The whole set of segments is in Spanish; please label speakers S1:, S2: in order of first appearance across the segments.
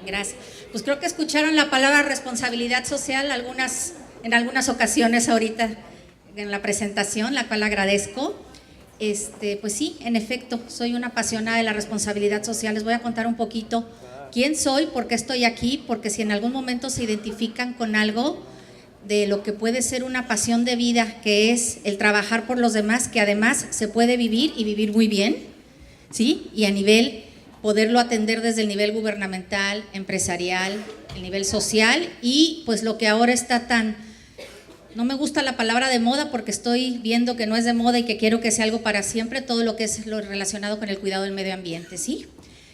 S1: Gracias. Pues creo que escucharon la palabra responsabilidad social en algunas ocasiones ahorita en la presentación, la cual agradezco. Pues sí, en efecto, soy una apasionada de la responsabilidad social. Les voy a contar un poquito quién soy, por qué estoy aquí, porque si en algún momento se identifican con algo de lo que puede ser una pasión de vida, que es el trabajar por los demás, que además se puede vivir y vivir muy bien, ¿sí? Y a nivel, poderlo atender desde el nivel gubernamental, empresarial, el nivel social y pues lo que ahora está tan, no me gusta la palabra de moda porque estoy viendo que no es de moda y que quiero que sea algo para siempre, todo lo que es lo relacionado con el cuidado del medio ambiente, ¿sí?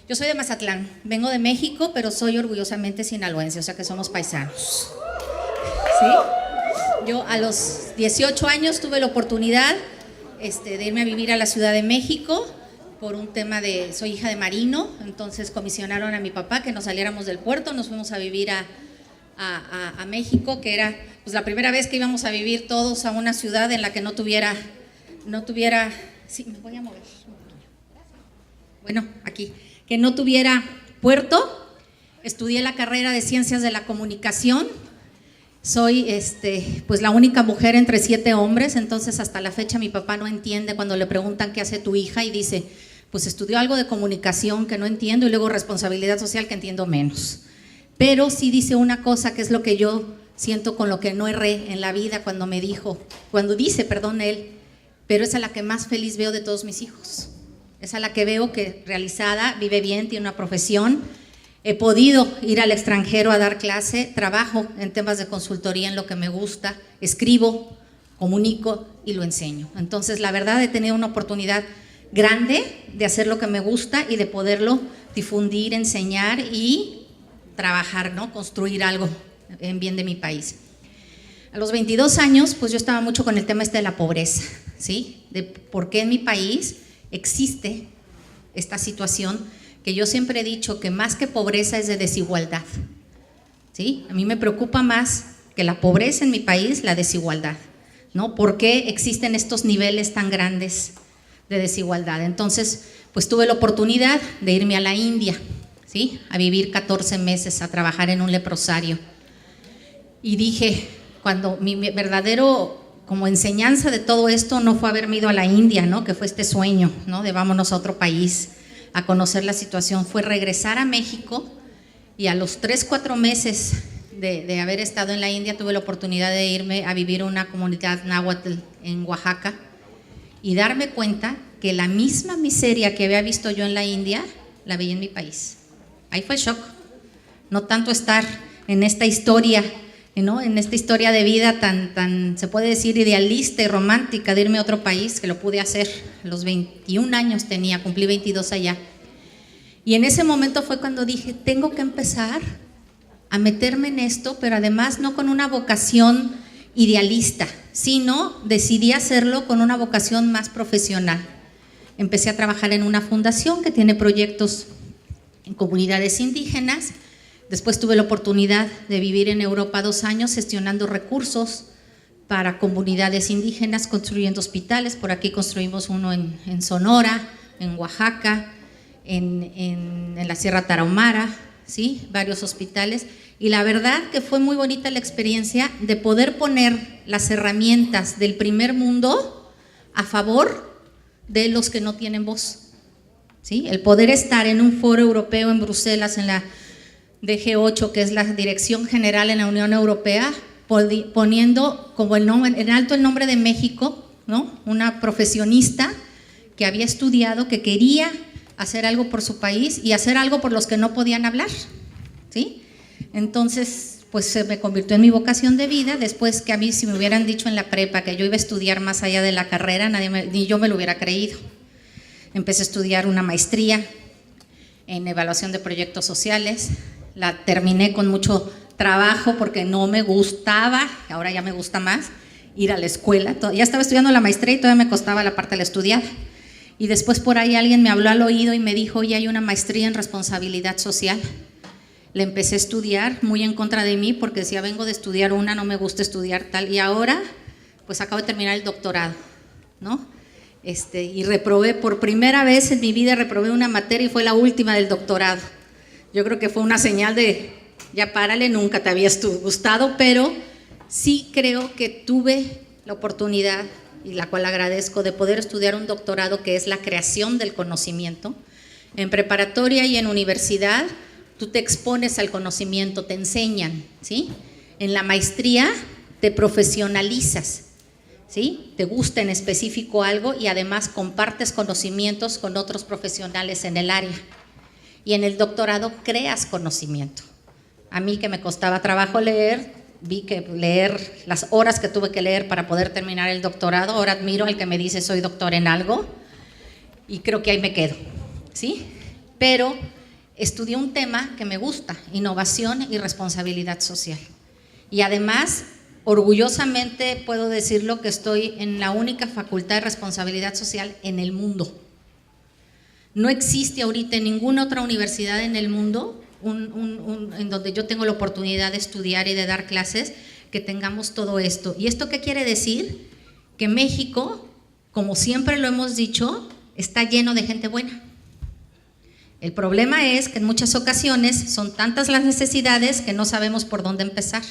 S1: Yo soy de Mazatlán, vengo de México, pero soy orgullosamente sinaloense, o sea que somos paisanos, ¿sí? Yo a los 18 años tuve la oportunidad de irme a vivir a la Ciudad de México por un tema soy hija de marino, entonces comisionaron a mi papá que nos saliéramos del puerto, nos fuimos a vivir a México, que era pues la primera vez que íbamos a vivir todos a una ciudad en la que no tuviera, sí, me voy a mover, bueno, aquí, que no tuviera puerto. Estudié la carrera de Ciencias de la Comunicación, soy pues la única mujer entre 7 hombres, entonces hasta la fecha mi papá no entiende cuando le preguntan qué hace tu hija y dice, pues estudió algo de comunicación que no entiendo y luego responsabilidad social que entiendo menos. Pero sí dice una cosa que es lo que yo siento con lo que no erré en la vida cuando dice él, pero es a la que más feliz veo de todos mis hijos. Es a la que veo que realizada, vive bien, tiene una profesión. He podido ir al extranjero a dar clase, trabajo en temas de consultoría en lo que me gusta, escribo, comunico y lo enseño. Entonces, la verdad, he tenido una oportunidad grande de hacer lo que me gusta y de poderlo difundir, enseñar y trabajar, ¿no? Construir algo en bien de mi país. A los 22 años, pues yo estaba mucho con el tema de la pobreza, ¿sí? De por qué en mi país existe esta situación que yo siempre he dicho que más que pobreza es de desigualdad, ¿sí? A mí me preocupa más que la pobreza en mi país, la desigualdad, ¿no? ¿Por qué existen estos niveles tan grandes de desigualdad? Entonces, pues tuve la oportunidad de irme a la India, ¿sí? A vivir 14 meses, a trabajar en un leprosario. Y dije, cuando mi verdadero como enseñanza de todo esto no fue haberme ido a la India, ¿no? Que fue este sueño, ¿no? De vámonos a otro país a conocer la situación, fue regresar a México y a los 3-4 meses de haber estado en la India tuve la oportunidad de irme a vivir a una comunidad náhuatl en Oaxaca y darme cuenta que la misma miseria que había visto yo en la India la veía en mi país. Ahí fue el shock, no tanto estar en esta historia, ¿no? En esta historia de vida tan, se puede decir, idealista y romántica de irme a otro país, que lo pude hacer. A los 21 años tenía, cumplí 22 allá. Y en ese momento fue cuando dije, tengo que empezar a meterme en esto, pero además no con una vocación idealista, sino decidí hacerlo con una vocación más profesional. Empecé a trabajar en una fundación que tiene proyectos en comunidades indígenas. Después tuve la oportunidad de vivir en Europa 2 años gestionando recursos para comunidades indígenas, construyendo hospitales. Por aquí construimos uno en Sonora, en Oaxaca, en la Sierra Tarahumara, ¿sí? Varios hospitales. Y la verdad que fue muy bonita la experiencia de poder poner las herramientas del primer mundo a favor de los que no tienen voz, ¿sí? El poder estar en un foro europeo en Bruselas, en la DG8, que es la Dirección General en la Unión Europea, poniendo como en alto el nombre de México, ¿no? Una profesionista que había estudiado, que quería hacer algo por su país y hacer algo por los que no podían hablar, ¿sí? Entonces, pues se me convirtió en mi vocación de vida. Después que a mí, si me hubieran dicho en la prepa que yo iba a estudiar más allá de la carrera, ni yo me lo hubiera creído. Empecé a estudiar una maestría en evaluación de proyectos sociales. La terminé con mucho trabajo porque no me gustaba, ahora ya me gusta más, ir a la escuela. Ya estaba estudiando la maestría y todavía me costaba la parte de la estudiar. Y después por ahí alguien me habló al oído y me dijo, oye, hay una maestría en responsabilidad social. Le empecé a estudiar muy en contra de mí porque decía, vengo de estudiar una, no me gusta estudiar tal. Y ahora, pues acabo de terminar el doctorado, ¿no? Y reprobé, por primera vez en mi vida reprobé una materia y fue la última del doctorado. Yo creo que fue una señal de, ya párale, nunca te habías gustado, pero sí creo que tuve la oportunidad, y la cual agradezco, de poder estudiar un doctorado que es la creación del conocimiento. En preparatoria y en universidad, tú te expones al conocimiento, te enseñan, ¿sí? En la maestría te profesionalizas, ¿sí? Te gusta en específico algo y además compartes conocimientos con otros profesionales en el área. Y en el doctorado creas conocimiento. A mí, que me costaba trabajo leer, vi que leer las horas que tuve que leer para poder terminar el doctorado, ahora admiro al que me dice soy doctor en algo y creo que ahí me quedo, ¿sí? Pero estudié un tema que me gusta, innovación y responsabilidad social. Y además, orgullosamente puedo decirlo, que estoy en la única facultad de responsabilidad social en el mundo. No existe ahorita en ninguna otra universidad en el mundo en donde yo tengo la oportunidad de estudiar y de dar clases, que tengamos todo esto. ¿Y esto qué quiere decir? Que México, como siempre lo hemos dicho, está lleno de gente buena. El problema es que en muchas ocasiones son tantas las necesidades que no sabemos por dónde empezar.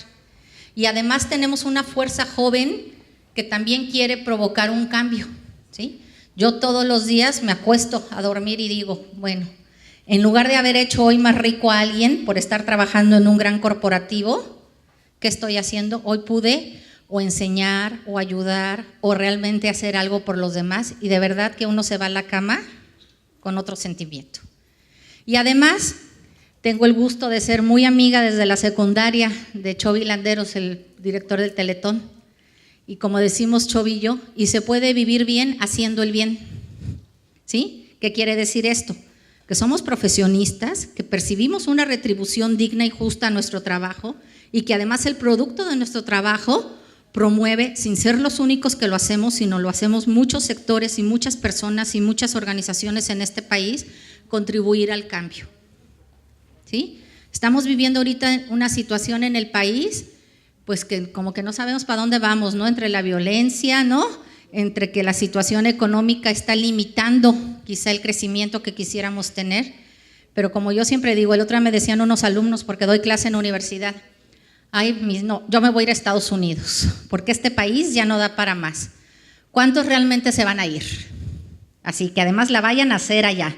S1: Y además tenemos una fuerza joven que también quiere provocar un cambio, ¿sí? Yo todos los días me acuesto a dormir y digo, bueno, en lugar de haber hecho hoy más rico a alguien por estar trabajando en un gran corporativo, ¿qué estoy haciendo? Hoy pude o enseñar o ayudar o realmente hacer algo por los demás, y de verdad que uno se va a la cama con otro sentimiento. Y además tengo el gusto de ser muy amiga desde la secundaria de Chovy Landeros, el director del Teletón, y como decimos Chovy y yo, y se puede vivir bien haciendo el bien, ¿sí? ¿Qué quiere decir esto? Que somos profesionistas, que percibimos una retribución digna y justa a nuestro trabajo, y que además el producto de nuestro trabajo promueve, sin ser los únicos que lo hacemos, sino lo hacemos muchos sectores y muchas personas y muchas organizaciones en este país, contribuir al cambio, ¿sí? Estamos viviendo ahorita una situación en el país, pues que como que no sabemos para dónde vamos, ¿no? Entre la violencia, ¿no? Entre que la situación económica está limitando quizá el crecimiento que quisiéramos tener, pero como yo siempre digo, el otro día me decían unos alumnos, porque doy clase en la universidad, no, yo me voy a ir a Estados Unidos, porque este país ya no da para más. ¿Cuántos realmente se van a ir? Así que además la vayan a hacer allá,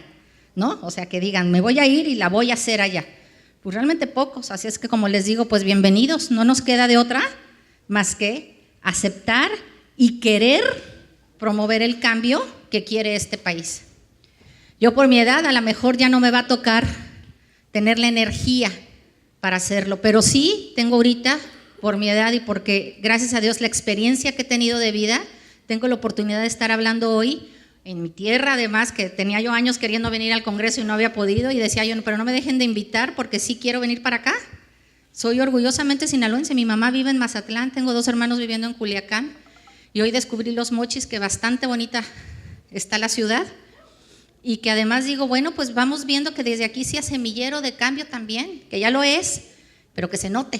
S1: ¿no? O sea, que digan, me voy a ir y la voy a hacer allá. Pues realmente pocos, así es que como les digo, pues bienvenidos, no nos queda de otra más que aceptar y querer promover el cambio que quiere este país. Yo por mi edad a lo mejor ya no me va a tocar tener la energía para hacerlo, pero sí tengo ahorita, por mi edad y porque gracias a Dios la experiencia que he tenido de vida, tengo la oportunidad de estar hablando hoy en mi tierra, además que tenía yo años queriendo venir al Congreso y no había podido, y decía yo, pero no me dejen de invitar porque sí quiero venir para acá. Soy orgullosamente sinaloense, mi mamá vive en Mazatlán, tengo 2 hermanos viviendo en Culiacán, y hoy descubrí Los Mochis, que bastante bonita está la ciudad, y que además digo, bueno, pues vamos viendo que desde aquí sea semillero de cambio también, que ya lo es, pero que se note,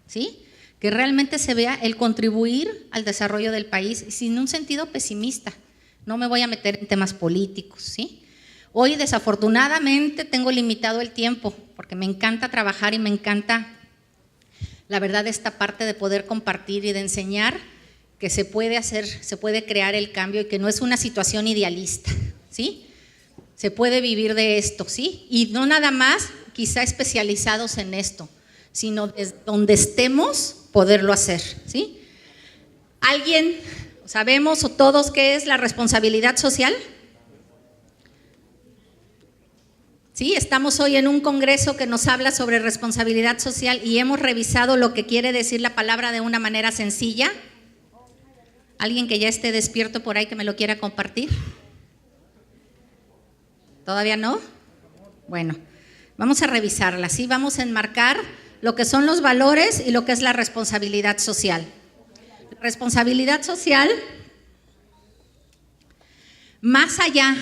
S1: ¿sí? Que realmente se vea el contribuir al desarrollo del país sin un sentido pesimista. No me voy a meter en temas políticos, ¿sí? Hoy desafortunadamente tengo limitado el tiempo porque me encanta trabajar y me encanta, la verdad, esta parte de poder compartir y de enseñar que se puede hacer, se puede crear el cambio y que no es una situación idealista, ¿sí? Se puede vivir de esto, ¿sí? Y no nada más quizá especializados en esto, sino desde donde estemos poderlo hacer, ¿sí? ¿Alguien, sabemos o todos qué es la responsabilidad social? Sí, estamos hoy en un congreso que nos habla sobre responsabilidad social y hemos revisado lo que quiere decir la palabra de una manera sencilla. ¿Alguien que ya esté despierto por ahí que me lo quiera compartir? ¿Todavía no? Bueno, vamos a revisarla, ¿sí? Vamos a enmarcar lo que son los valores y lo que es la responsabilidad social. La responsabilidad social, más allá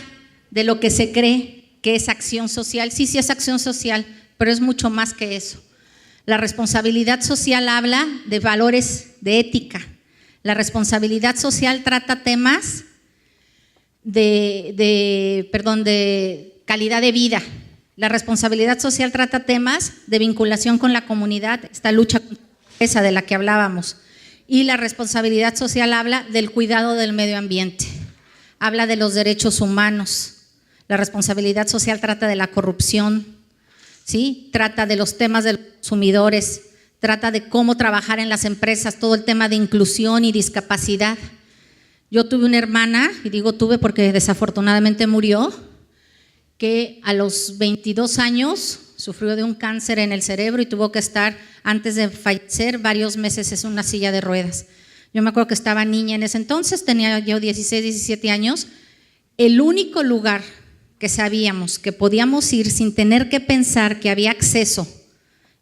S1: de lo que se cree que es acción social, sí es acción social, pero es mucho más que eso. La responsabilidad social habla de valores de ética. La responsabilidad social trata temas de calidad de vida. La responsabilidad social trata temas de vinculación con la comunidad, esta lucha contra la pobreza de la que hablábamos. Y la responsabilidad social habla del cuidado del medio ambiente, habla de los derechos humanos. La responsabilidad social trata de la corrupción, ¿sí? Trata de los temas de los consumidores, trata de cómo trabajar en las empresas, todo el tema de inclusión y discapacidad. Yo tuve una hermana, y digo tuve porque desafortunadamente murió, que a los 22 años sufrió de un cáncer en el cerebro y tuvo que estar, antes de fallecer, varios meses en una silla de ruedas. Yo me acuerdo que estaba niña en ese entonces, tenía yo 16, 17 años. El único lugar que sabíamos que podíamos ir sin tener que pensar que había acceso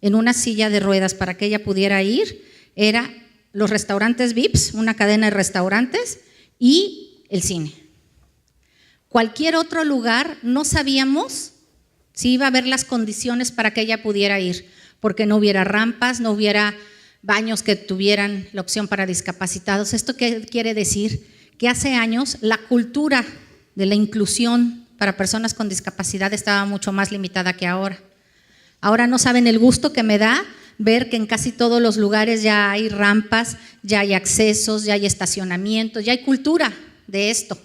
S1: en una silla de ruedas para que ella pudiera ir, era los restaurantes VIPs, una cadena de restaurantes, y el cine. Cualquier otro lugar no sabíamos si iba a haber las condiciones para que ella pudiera ir, porque no hubiera rampas, no hubiera baños que tuvieran la opción para discapacitados. ¿Esto qué quiere decir? Que hace años la cultura de la inclusión para personas con discapacidad estaba mucho más limitada que ahora. Ahora no saben el gusto que me da ver que en casi todos los lugares ya hay rampas, ya hay accesos, ya hay estacionamientos, ya hay cultura de esto,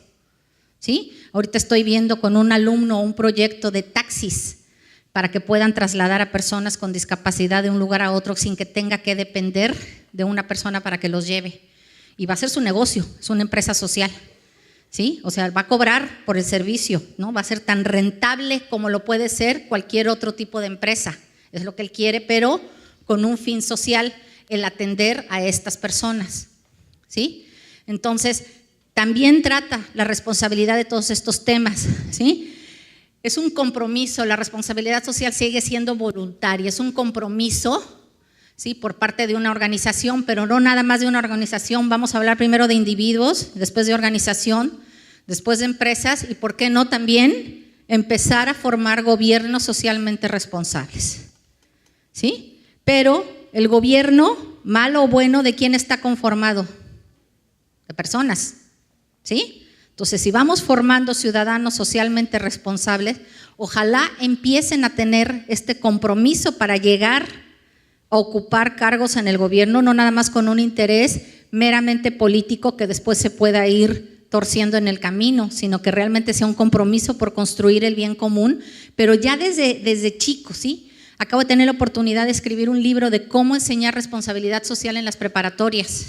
S1: ¿sí? Ahorita estoy viendo con un alumno un proyecto de taxis para que puedan trasladar a personas con discapacidad de un lugar a otro sin que tenga que depender de una persona para que los lleve. Y va a ser su negocio, es una empresa social, ¿sí? O sea, va a cobrar por el servicio, ¿no? Va a ser tan rentable como lo puede ser cualquier otro tipo de empresa. Es lo que él quiere, pero con un fin social, el atender a estas personas, ¿sí? Entonces, también trata la responsabilidad de todos estos temas, ¿sí? Es un compromiso, la responsabilidad social sigue siendo voluntaria, es un compromiso, ¿sí? Por parte de una organización, pero no nada más de una organización. Vamos a hablar primero de individuos, después de organización, después de empresas y, ¿por qué no también empezar a formar gobiernos socialmente responsables? ¿Sí? Pero el gobierno, malo o bueno, ¿de quién está conformado? De personas, ¿sí? Entonces, si vamos formando ciudadanos socialmente responsables, ojalá empiecen a tener este compromiso para llegar a ocupar cargos en el gobierno, no nada más con un interés meramente político que después se pueda ir torciendo en el camino, sino que realmente sea un compromiso por construir el bien común, pero ya desde chicos, ¿sí? Acabo de tener la oportunidad de escribir un libro de cómo enseñar responsabilidad social en las preparatorias.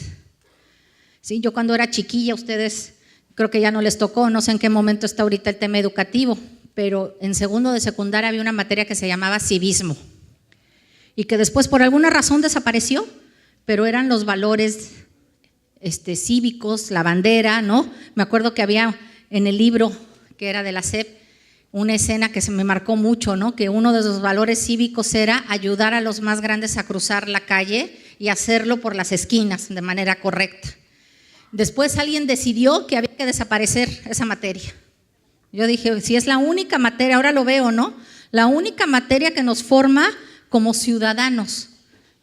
S1: ¿Sí? Yo cuando era chiquilla, ustedes creo que ya no les tocó, no sé en qué momento está ahorita el tema educativo, pero en segundo de secundaria había una materia que se llamaba civismo y que después por alguna razón desapareció, pero eran los valores cívicos, la bandera, ¿no? Me acuerdo que había en el libro que era de la SEP una escena que se me marcó mucho, ¿no? Que uno de los valores cívicos era ayudar a los más grandes a cruzar la calle y hacerlo por las esquinas de manera correcta. Después alguien decidió que había que desaparecer esa materia. Yo dije, si es la única materia, ahora lo veo, ¿no? La única materia que nos forma como ciudadanos,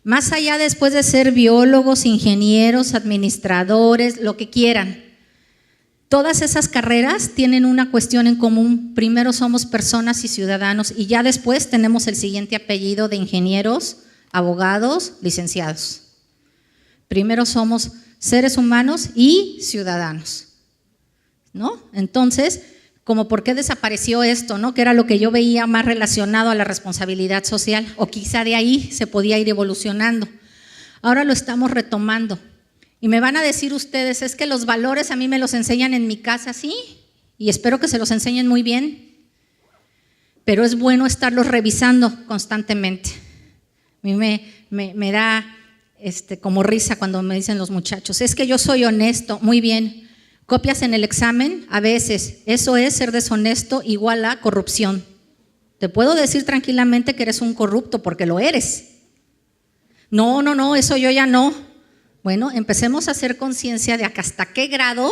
S1: más allá después de ser biólogos, ingenieros, administradores, lo que quieran. Todas esas carreras tienen una cuestión en común. Primero somos personas y ciudadanos y ya después tenemos el siguiente apellido de ingenieros, abogados, licenciados. Primero somos seres humanos y ciudadanos, ¿no? Entonces, como por qué desapareció esto, ¿no? Que era lo que yo veía más relacionado a la responsabilidad social, o quizá de ahí se podía ir evolucionando. Ahora lo estamos retomando. Y me van a decir ustedes, es que los valores a mí me los enseñan en mi casa, sí, y espero que se los enseñen muy bien, pero es bueno estarlos revisando constantemente. A mí me da como risa cuando me dicen los muchachos, es que yo soy honesto, muy bien, copias en el examen, a veces, eso es ser deshonesto igual a corrupción. Te puedo decir tranquilamente que eres un corrupto porque lo eres. No, eso yo ya no. Bueno, empecemos a hacer conciencia de hasta qué grado,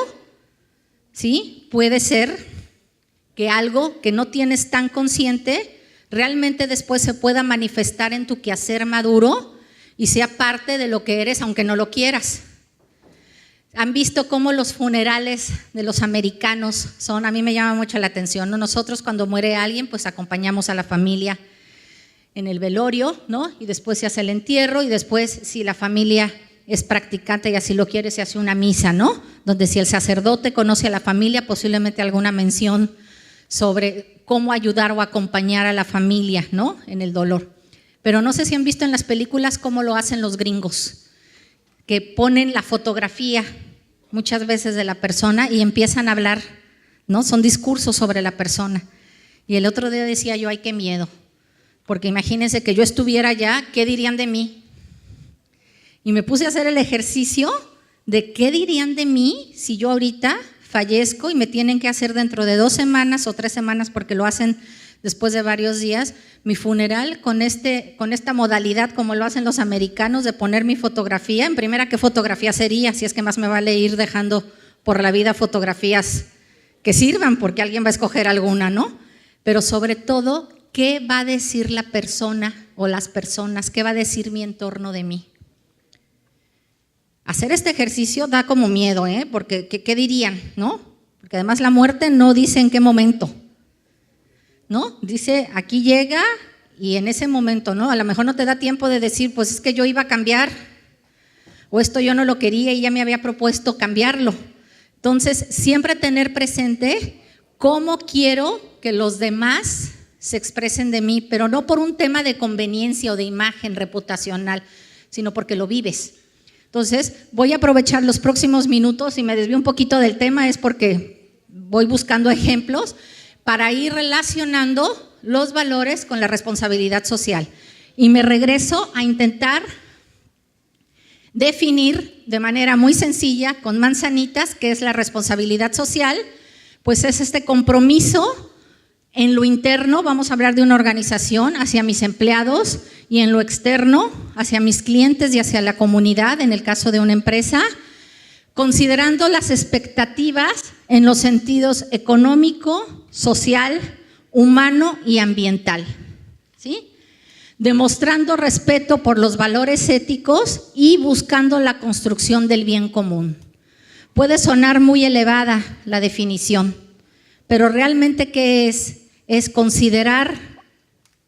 S1: ¿sí? Puede ser que algo que no tienes tan consciente realmente después se pueda manifestar en tu quehacer maduro y sea parte de lo que eres aunque no lo quieras. Han visto cómo los funerales de los americanos son, a mí me llama mucho la atención, ¿no? Nosotros cuando muere alguien, pues acompañamos a la familia en el velorio, ¿no? Y después se hace el entierro y después, si la familia es practicante y así lo quiere, se hace una misa, ¿no? Donde si el sacerdote conoce a la familia, posiblemente alguna mención sobre cómo ayudar o acompañar a la familia, ¿no? En el dolor. Pero no sé si han visto en las películas cómo lo hacen los gringos, que ponen la fotografía muchas veces de la persona y empiezan a hablar, ¿no? Son discursos sobre la persona. Y el otro día decía yo, ay, qué miedo, porque imagínense que yo estuviera allá, ¿qué dirían de mí? Y me puse a hacer el ejercicio de qué dirían de mí si yo ahorita fallezco y me tienen que hacer dentro de 2 semanas o 3 semanas, porque lo hacen después de varios días, mi funeral con esta modalidad como lo hacen los americanos de poner mi fotografía. En primera, ¿qué fotografía sería? Si es que más me vale ir dejando por la vida fotografías que sirvan, porque alguien va a escoger alguna, ¿no? Pero sobre todo, ¿qué va a decir la persona o las personas? ¿Qué va a decir mi entorno de mí? Hacer este ejercicio da como miedo, porque ¿qué dirían? ¿No? Porque además la muerte no dice en qué momento, ¿no? Dice, aquí llega y en ese momento, ¿no? A lo mejor no te da tiempo de decir, pues es que yo iba a cambiar, o esto yo no lo quería y ya me había propuesto cambiarlo. Entonces, siempre tener presente cómo quiero que los demás se expresen de mí, pero no por un tema de conveniencia o de imagen reputacional, sino porque lo vives. Entonces, voy a aprovechar los próximos minutos, y me desvío un poquito del tema, es porque voy buscando ejemplos para ir relacionando los valores con la responsabilidad social. Y me regreso a intentar definir de manera muy sencilla, con manzanitas, qué es la responsabilidad social. Pues es este compromiso en lo interno, vamos a hablar de una organización, hacia mis empleados, y en lo externo, hacia mis clientes y hacia la comunidad, en el caso de una empresa, considerando las expectativas en los sentidos económico, social, humano y ambiental, ¿sí? Demostrando respeto por los valores éticos y buscando la construcción del bien común. Puede sonar muy elevada la definición, pero realmente ¿qué es? Es considerar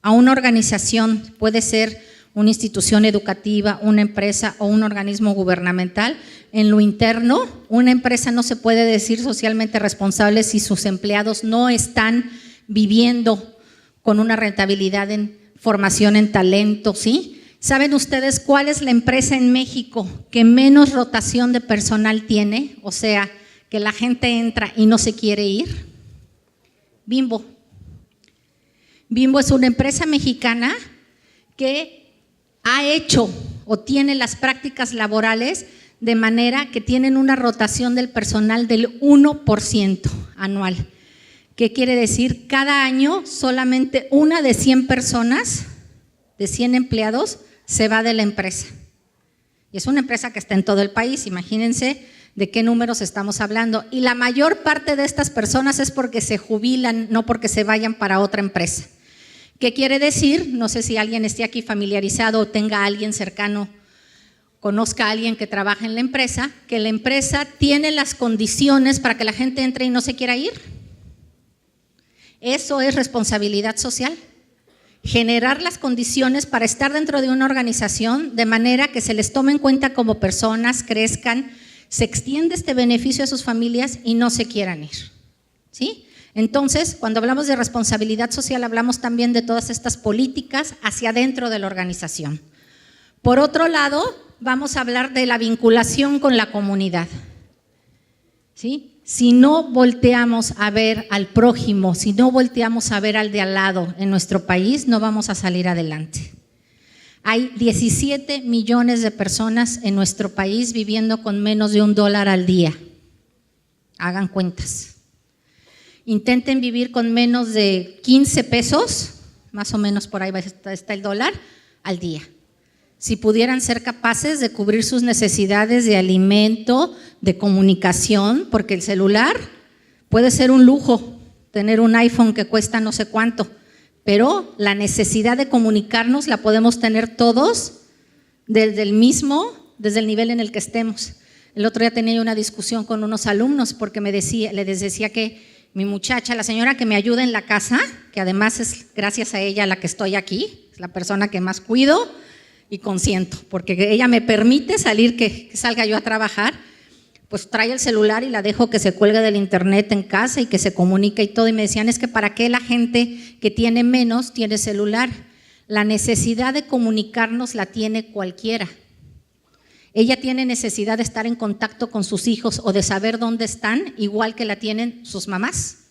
S1: a una organización, puede ser una institución educativa, una empresa o un organismo gubernamental. En lo interno, una empresa no se puede decir socialmente responsable si sus empleados no están viviendo con una rentabilidad en formación en talento, ¿sí? ¿Saben ustedes cuál es la empresa en México que menos rotación de personal tiene? O sea, que la gente entra y no se quiere ir. Bimbo. Bimbo es una empresa mexicana que ha hecho o tiene las prácticas laborales de manera que tienen una rotación del personal del 1% anual. ¿Qué quiere decir? Cada año solamente una de 100 personas, de 100 empleados, se va de la empresa. Y es una empresa que está en todo el país, imagínense de qué números estamos hablando. Y la mayor parte de estas personas es porque se jubilan, no porque se vayan para otra empresa. ¿Qué quiere decir? No sé si alguien esté aquí familiarizado o tenga a alguien cercano, conozca a alguien que trabaja en la empresa, que la empresa tiene las condiciones para que la gente entre y no se quiera ir. Eso es responsabilidad social. Generar las condiciones para estar dentro de una organización de manera que se les tome en cuenta como personas, crezcan, se extiende este beneficio a sus familias y no se quieran ir, ¿sí? Entonces, cuando hablamos de responsabilidad social, hablamos también de todas estas políticas hacia adentro de la organización. Por otro lado, vamos a hablar de la vinculación con la comunidad, ¿sí? Si no volteamos a ver al prójimo, si no volteamos a ver al de al lado en nuestro país, no vamos a salir adelante. Hay 17 millones de personas en nuestro país viviendo con menos de $1 al día. Hagan cuentas. Intenten vivir con menos de 15 pesos, más o menos por ahí está el dólar, al día. Si pudieran ser capaces de cubrir sus necesidades de alimento, de comunicación, porque el celular puede ser un lujo, tener un iPhone que cuesta no sé cuánto, pero la necesidad de comunicarnos la podemos tener todos desde el nivel en el que estemos. El otro día tenía yo una discusión con unos alumnos porque les decía que mi muchacha, la señora que me ayuda en la casa, que además es gracias a ella la que estoy aquí, es la persona que más cuido y consiento, porque ella me permite salir, que salga yo a trabajar, pues trae el celular y la dejo que se cuelgue del internet en casa y que se comunique y todo. Y me decían, es que ¿para qué la gente que tiene menos tiene celular? La necesidad de comunicarnos la tiene cualquiera. Ella tiene necesidad de estar en contacto con sus hijos o de saber dónde están, igual que la tienen sus mamás,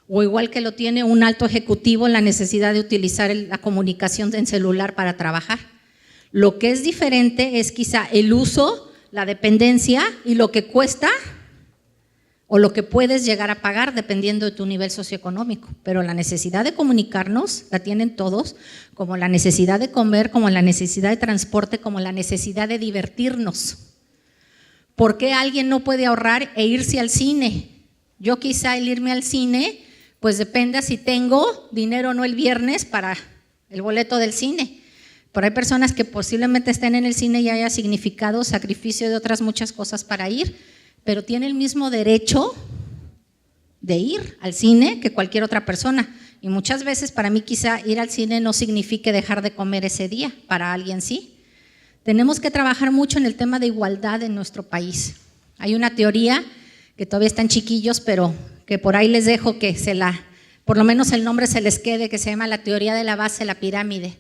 S1: o igual que lo tiene un alto ejecutivo, la necesidad de utilizar la comunicación en celular para trabajar. Lo que es diferente es quizá el uso, la dependencia y lo que cuesta o lo que puedes llegar a pagar dependiendo de tu nivel socioeconómico. Pero la necesidad de comunicarnos la tienen todos, como la necesidad de comer, como la necesidad de transporte, como la necesidad de divertirnos. ¿Por qué alguien no puede ahorrar e irse al cine? Yo quizá el irme al cine, pues depende si tengo dinero o no el viernes para el boleto del cine. Pero hay personas que posiblemente estén en el cine y haya significado sacrificio de otras muchas cosas para ir, pero tiene el mismo derecho de ir al cine que cualquier otra persona. Y muchas veces para mí quizá ir al cine no signifique dejar de comer ese día, para alguien sí. Tenemos que trabajar mucho en el tema de igualdad en nuestro país. Hay una teoría que todavía están chiquillos, pero que por ahí les dejo que por lo menos el nombre se les quede, que se llama la teoría de la base de la pirámide.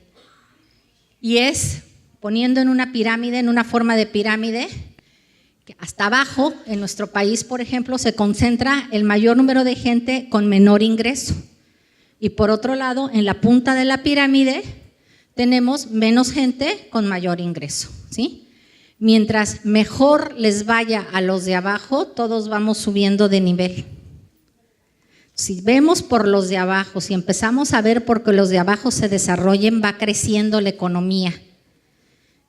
S1: Y es poniendo en una pirámide, en una forma de pirámide, que hasta abajo, en nuestro país, por ejemplo, se concentra el mayor número de gente con menor ingreso. Y por otro lado, en la punta de la pirámide, tenemos menos gente con mayor ingreso, ¿sí? Mientras mejor les vaya a los de abajo, todos vamos subiendo de nivel. Si vemos por los de abajo, si empezamos a ver porque los de abajo se desarrollen, va creciendo la economía.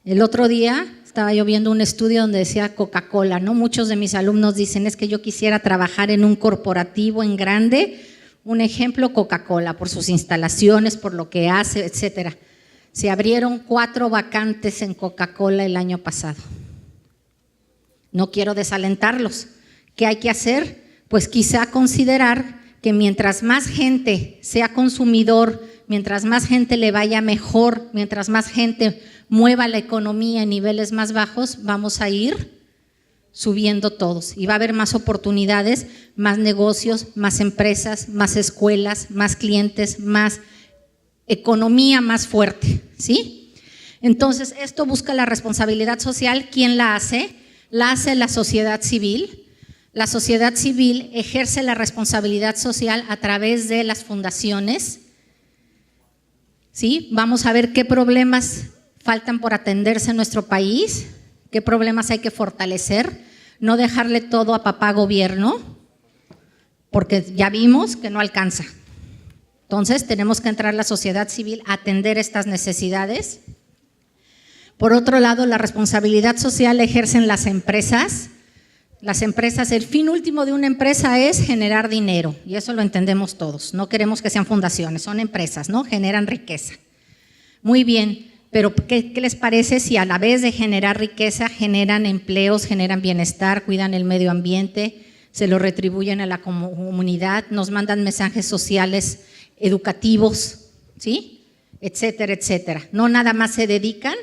S1: El otro día estaba yo viendo un estudio donde decía Coca-Cola, ¿no? Muchos de mis alumnos dicen, es que yo quisiera trabajar en un corporativo en grande. Un ejemplo, Coca-Cola, por sus instalaciones, por lo que hace, etcétera. Se abrieron 4 vacantes en Coca-Cola el año pasado. No quiero desalentarlos. ¿Qué hay que hacer? Pues quizá considerar que mientras más gente sea consumidor, mientras más gente le vaya mejor, mientras más gente mueva la economía en niveles más bajos, vamos a ir subiendo todos y va a haber más oportunidades, más negocios, más empresas, más escuelas, más clientes, más economía más fuerte, ¿sí? Entonces, esto busca la responsabilidad social. ¿Quién la hace? La hace la sociedad civil. La sociedad civil ejerce la responsabilidad social a través de las fundaciones, ¿sí? Vamos a ver qué problemas faltan por atenderse en nuestro país, qué problemas hay que fortalecer, no dejarle todo a papá gobierno, porque ya vimos que no alcanza. Entonces, tenemos que entrar la sociedad civil a atender estas necesidades. Por otro lado, la responsabilidad social la ejercen las empresas. Las empresas, el fin último de una empresa es generar dinero, y eso lo entendemos todos. No queremos que sean fundaciones, son empresas, ¿no? Generan riqueza. Muy bien, pero ¿qué les parece si a la vez de generar riqueza generan empleos, generan bienestar, cuidan el medio ambiente, se lo retribuyen a la comunidad, nos mandan mensajes sociales, educativos, ¿sí? Etcétera, etcétera. No nada más se dedican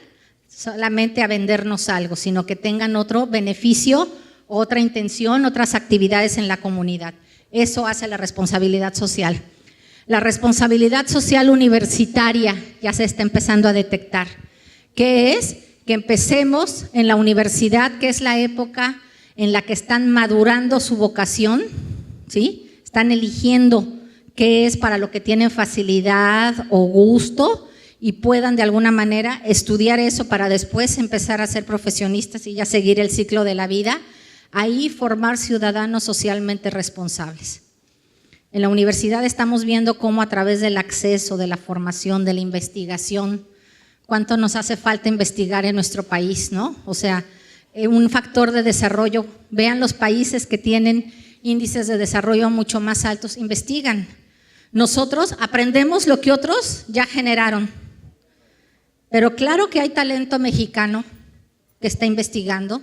S1: solamente a vendernos algo, sino que tengan otro beneficio, otra intención, otras actividades en la comunidad. Eso hace la responsabilidad social. La responsabilidad social universitaria ya se está empezando a detectar. ¿Qué es? Que empecemos en la universidad, que es la época en la que están madurando su vocación, ¿sí? Están eligiendo qué es para lo que tienen facilidad o gusto y puedan de alguna manera estudiar eso para después empezar a ser profesionistas y ya seguir el ciclo de la vida. Ahí formar ciudadanos socialmente responsables. En la universidad estamos viendo cómo a través del acceso, de la formación, de la investigación, cuánto nos hace falta investigar en nuestro país, ¿no? O sea, un factor de desarrollo. Vean los países que tienen índices de desarrollo mucho más altos, investigan. Nosotros aprendemos lo que otros ya generaron. Pero claro que hay talento mexicano que está investigando.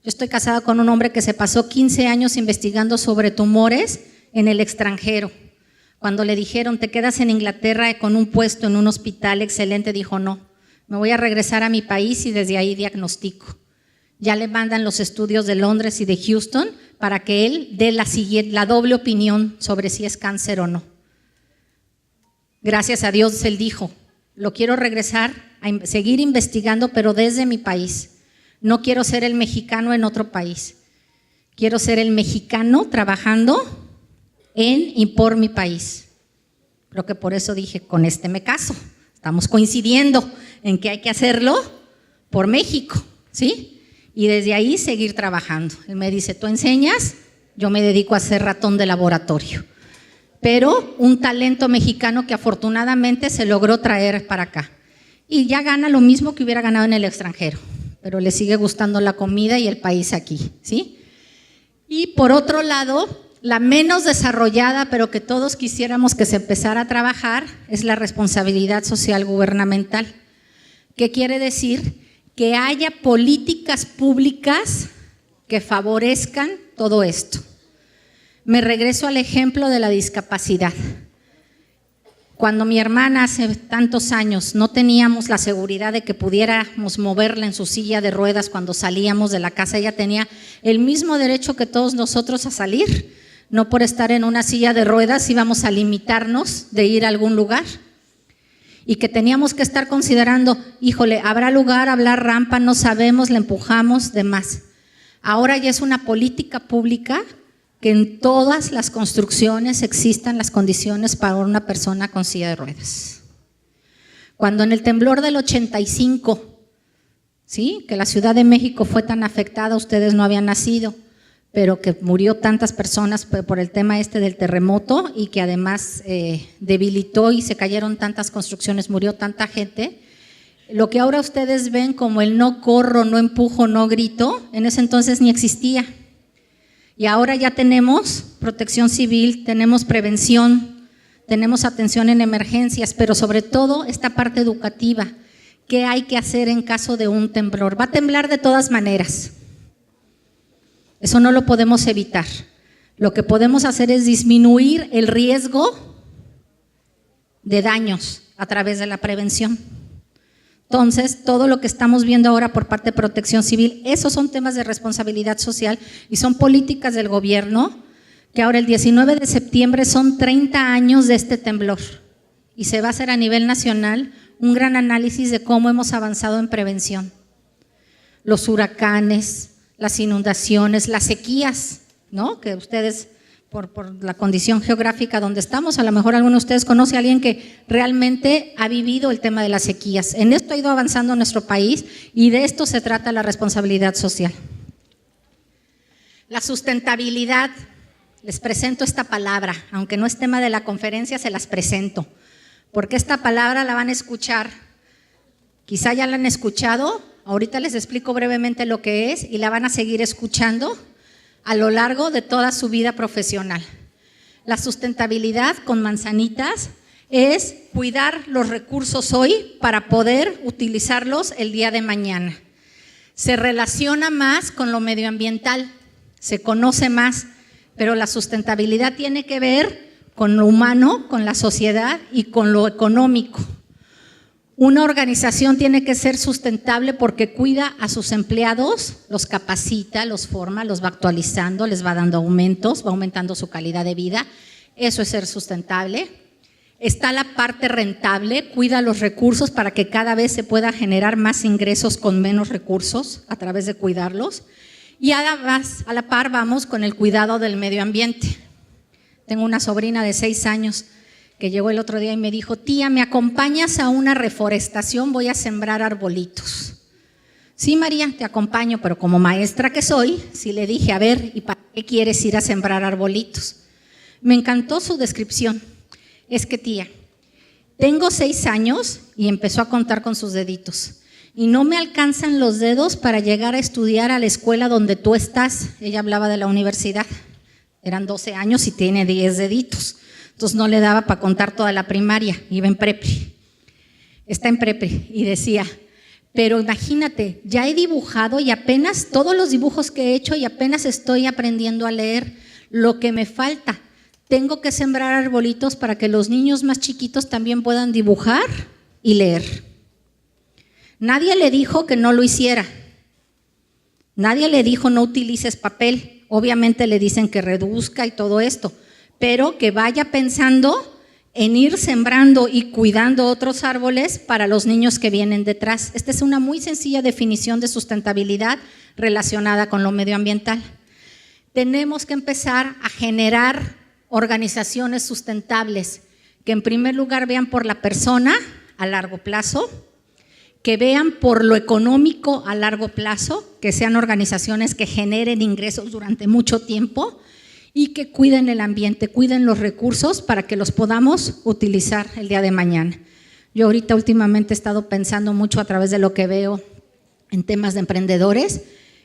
S1: Yo estoy casada con un hombre que se pasó 15 años investigando sobre tumores en el extranjero. Cuando le dijeron, te quedas en Inglaterra con un puesto en un hospital excelente, dijo, no, me voy a regresar a mi país y desde ahí diagnostico. Ya le mandan los estudios de Londres y de Houston para que él dé la doble opinión sobre si es cáncer o no. Gracias a Dios, él dijo, lo quiero regresar a seguir investigando, pero desde mi país. No quiero ser el mexicano en otro país. Quiero ser el mexicano trabajando en y por mi país. Creo que por eso dije, con este me caso. Estamos coincidiendo en que hay que hacerlo por México, ¿sí? Y desde ahí seguir trabajando. Él me dice, ¿tú enseñas? Yo me dedico a ser ratón de laboratorio. Pero un talento mexicano que afortunadamente se logró traer para acá. Y ya gana lo mismo que hubiera ganado en el extranjero, pero le sigue gustando la comida y el país aquí, ¿sí? Y por otro lado, la menos desarrollada, pero que todos quisiéramos que se empezara a trabajar, es la responsabilidad social gubernamental. ¿Qué quiere decir? Que haya políticas públicas que favorezcan todo esto. Me regreso al ejemplo de la discapacidad. Cuando mi hermana hace tantos años no teníamos la seguridad de que pudiéramos moverla en su silla de ruedas cuando salíamos de la casa, ella tenía el mismo derecho que todos nosotros a salir. No por estar en una silla de ruedas íbamos a limitarnos de ir a algún lugar. Y que teníamos que estar considerando, híjole, ¿habrá lugar, habrá rampa? No sabemos, le empujamos, demás. Ahora ya es una política pública que en todas las construcciones existan las condiciones para una persona con silla de ruedas. Cuando en el temblor del 85, ¿sí?, que la Ciudad de México fue tan afectada, ustedes no habían nacido, pero que murió tantas personas por el tema del terremoto y que además debilitó y se cayeron tantas construcciones, murió tanta gente. Lo que ahora ustedes ven como el no corro, no empujo, no grito, en ese entonces ni existía. Y ahora ya tenemos protección civil, tenemos prevención, tenemos atención en emergencias, pero sobre todo esta parte educativa. ¿Qué hay que hacer en caso de un temblor? Va a temblar de todas maneras. Eso no lo podemos evitar. Lo que podemos hacer es disminuir el riesgo de daños a través de la prevención. Entonces, todo lo que estamos viendo ahora por parte de Protección Civil, esos son temas de responsabilidad social y son políticas del gobierno, que ahora el 19 de septiembre son 30 años de este temblor y se va a hacer a nivel nacional un gran análisis de cómo hemos avanzado en prevención. Los huracanes, las inundaciones, las sequías, ¿no?, que ustedes por la condición geográfica donde estamos, a lo mejor alguno de ustedes conoce a alguien que realmente ha vivido el tema de las sequías. En esto ha ido avanzando nuestro país y de esto se trata la responsabilidad social. La sustentabilidad, les presento esta palabra, aunque no es tema de la conferencia, se las presento, porque esta palabra la van a escuchar, quizá ya la han escuchado, ahorita les explico brevemente lo que es y la van a seguir escuchando a lo largo de toda su vida profesional. La sustentabilidad, con manzanitas, es cuidar los recursos hoy para poder utilizarlos el día de mañana. Se relaciona más con lo medioambiental, se conoce más, pero la sustentabilidad tiene que ver con lo humano, con la sociedad y con lo económico. Una organización tiene que ser sustentable porque cuida a sus empleados, los capacita, los forma, los va actualizando, les va dando aumentos, va aumentando su calidad de vida. Eso es ser sustentable. Está la parte rentable, cuida los recursos para que cada vez se pueda generar más ingresos con menos recursos a través de cuidarlos. Y a la par vamos con el cuidado del medio ambiente. Tengo una sobrina de 6 años que llegó el otro día y me dijo, tía, ¿me acompañas a una reforestación? Voy a sembrar arbolitos. Sí, María, te acompaño, pero como maestra que soy, sí le dije, a ver, ¿y para qué quieres ir a sembrar arbolitos? Me encantó su descripción. Es que, tía, tengo 6 años y empezó a contar con sus deditos. Y no me alcanzan los dedos para llegar a estudiar a la escuela donde tú estás. Ella hablaba de la universidad. Eran 12 años y tiene 10 deditos. Entonces no le daba para contar toda la primaria, iba en prepe. Está en prepe y decía, Pero imagínate, ya he dibujado y apenas todos los dibujos que he hecho y apenas estoy aprendiendo a leer. Lo que me falta, tengo que sembrar arbolitos para que los niños más chiquitos también puedan dibujar y leer. Nadie le dijo que no lo hiciera. Nadie le dijo no utilices papel. Obviamente le dicen que reduzca y todo esto, pero que vaya pensando en ir sembrando y cuidando otros árboles para los niños que vienen detrás. Esta es una muy sencilla definición de sustentabilidad relacionada con lo medioambiental. Tenemos que empezar a generar organizaciones sustentables que en primer lugar vean por la persona a largo plazo, que vean por lo económico a largo plazo, que sean organizaciones que generen ingresos durante mucho tiempo y que cuiden el ambiente, cuiden los recursos para que los podamos utilizar el día de mañana. Yo ahorita últimamente he estado pensando mucho a través de lo que veo en temas de emprendedores.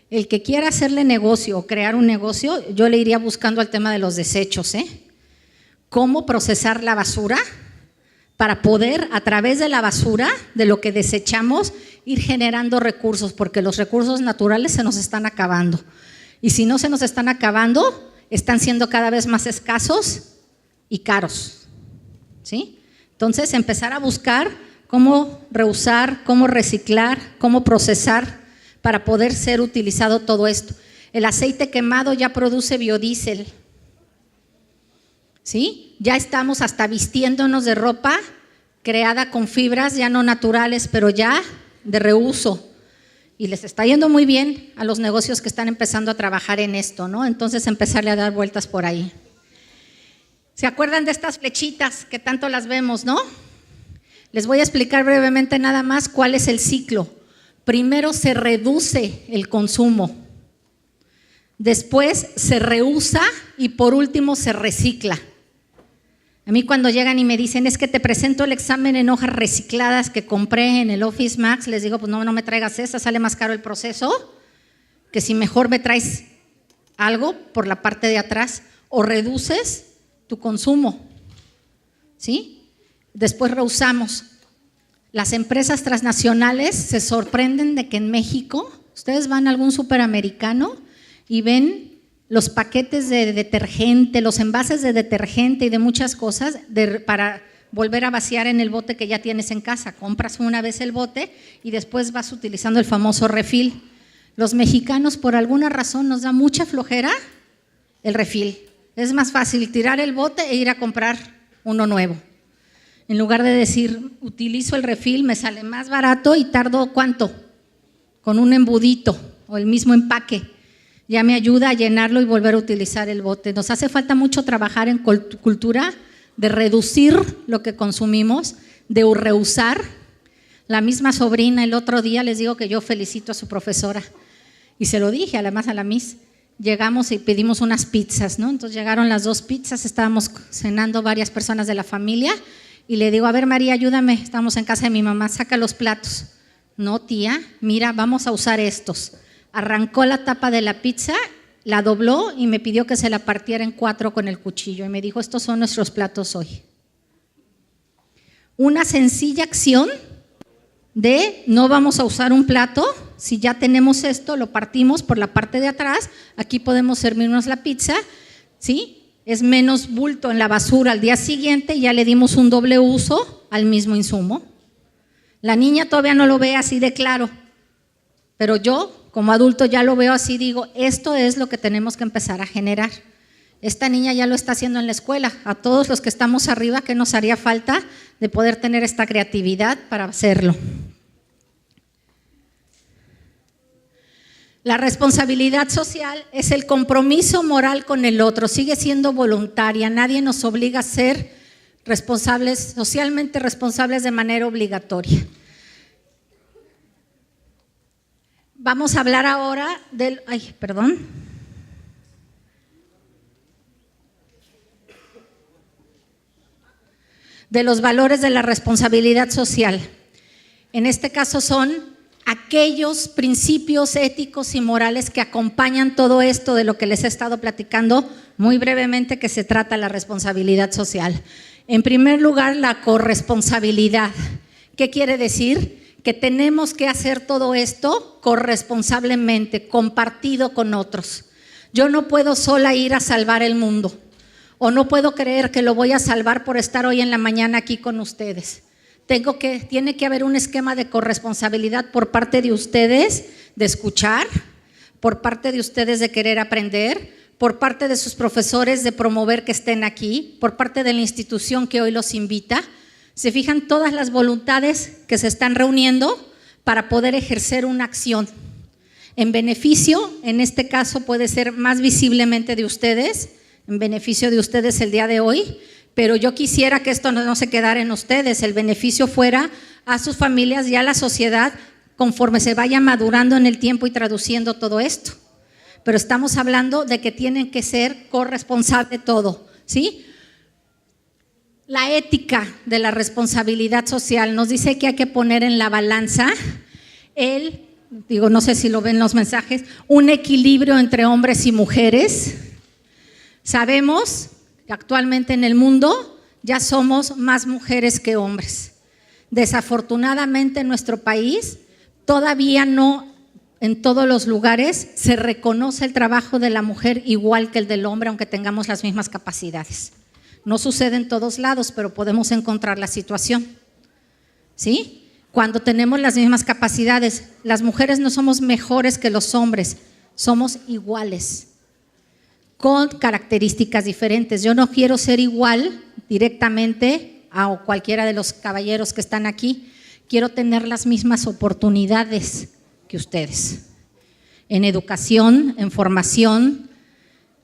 S1: El que quiera hacerle negocio o crear un negocio, yo le iría buscando al tema de los desechos, cómo procesar la basura para poder, a través de la basura, de lo que desechamos, ir generando recursos, porque los recursos naturales se nos están acabando. Y si no se nos están acabando, están siendo cada vez más escasos y caros, ¿sí? Entonces, empezar a buscar cómo reusar, cómo reciclar, cómo procesar para poder ser utilizado todo esto. El aceite quemado ya produce biodiesel, ¿sí? Ya estamos hasta vistiéndonos de ropa creada con fibras ya no naturales, pero ya de reuso. Y les está yendo muy bien a los negocios que están empezando a trabajar en esto, ¿no? Entonces, empezarle a dar vueltas por ahí. ¿Se acuerdan de estas flechitas que tanto las vemos, no? Les voy a explicar brevemente nada más cuál es el ciclo. Primero se reduce el consumo, después se reusa y por último se recicla. A mí cuando llegan y me dicen, es que te presento el examen en hojas recicladas que compré en el Office Max, les digo, pues no me traigas esa, sale más caro el proceso, que si mejor me traes algo por la parte de atrás o reduces tu consumo, ¿sí? Después reusamos. Las empresas transnacionales se sorprenden de que en México, ustedes van a algún superamericano y ven los paquetes de detergente, los envases de detergente y de muchas cosas para volver a vaciar en el bote que ya tienes en casa. Compras una vez el bote y después vas utilizando el famoso refill. Los mexicanos por alguna razón nos da mucha flojera el refill. Es más fácil tirar el bote e ir a comprar uno nuevo. En lugar de decir, utilizo el refill, me sale más barato y tardo ¿cuánto? Con un embudito o el mismo empaque. Ya me ayuda a llenarlo y volver a utilizar el bote. Nos hace falta mucho trabajar en cultura de reducir lo que consumimos, de reusar. La misma sobrina el otro día, les digo que yo felicito a su profesora y se lo dije además a la Miss. Llegamos y pedimos unas pizzas, ¿no? Entonces llegaron las 2 pizzas, estábamos cenando varias personas de la familia y le digo, a ver María, ayúdame, estamos en casa de mi mamá, saca los platos. No tía, mira, vamos a usar estos. Arrancó la tapa de la pizza, la dobló y me pidió que se la partiera en 4 con el cuchillo y me dijo, estos son nuestros platos hoy. Una sencilla acción de no vamos a usar un plato, si ya tenemos esto, lo partimos por la parte de atrás, aquí podemos servirnos la pizza, ¿sí? Es menos bulto en la basura al día siguiente y ya le dimos un doble uso al mismo insumo. La niña todavía no lo ve así de claro, pero yo como adulto ya lo veo así, digo, esto es lo que tenemos que empezar a generar. Esta niña ya lo está haciendo en la escuela. A todos los que estamos arriba, ¿qué nos haría falta de poder tener esta creatividad para hacerlo? La responsabilidad social es el compromiso moral con el otro, sigue siendo voluntaria, nadie nos obliga a ser responsables, socialmente responsables de manera obligatoria. Vamos a hablar ahora de los valores de la responsabilidad social. En este caso son aquellos principios éticos y morales que acompañan todo esto de lo que les he estado platicando muy brevemente, que se trata la responsabilidad social. En primer lugar, la corresponsabilidad. ¿Qué quiere decir? que tenemos que hacer todo esto corresponsablemente, compartido con otros. Yo no puedo sola ir a salvar el mundo, o no puedo creer que lo voy a salvar por estar hoy en la mañana aquí con ustedes. Tiene que haber un esquema de corresponsabilidad por parte de ustedes de escuchar, por parte de ustedes de querer aprender, por parte de sus profesores de promover que estén aquí, por parte de la institución que hoy los invita. Se fijan todas las voluntades que se están reuniendo para poder ejercer una acción en beneficio, en este caso puede ser más visiblemente de ustedes, en beneficio de ustedes el día de hoy, pero yo quisiera que esto no se quedara en ustedes, el beneficio fuera a sus familias y a la sociedad conforme se vaya madurando en el tiempo y traduciendo todo esto. Pero estamos hablando de que tienen que ser corresponsables de todo, ¿sí? La ética de la responsabilidad social nos dice que hay que poner en la balanza no sé si lo ven los mensajes, un equilibrio entre hombres y mujeres. Sabemos que actualmente en el mundo ya somos más mujeres que hombres. Desafortunadamente en nuestro país todavía no en todos los lugares se reconoce el trabajo de la mujer igual que el del hombre, aunque tengamos las mismas capacidades. No sucede en todos lados, pero podemos encontrar la situación, ¿sí? Cuando tenemos las mismas capacidades, las mujeres no somos mejores que los hombres, somos iguales, con características diferentes. Yo no quiero ser igual directamente a cualquiera de los caballeros que están aquí, quiero tener las mismas oportunidades que ustedes, en educación, en formación,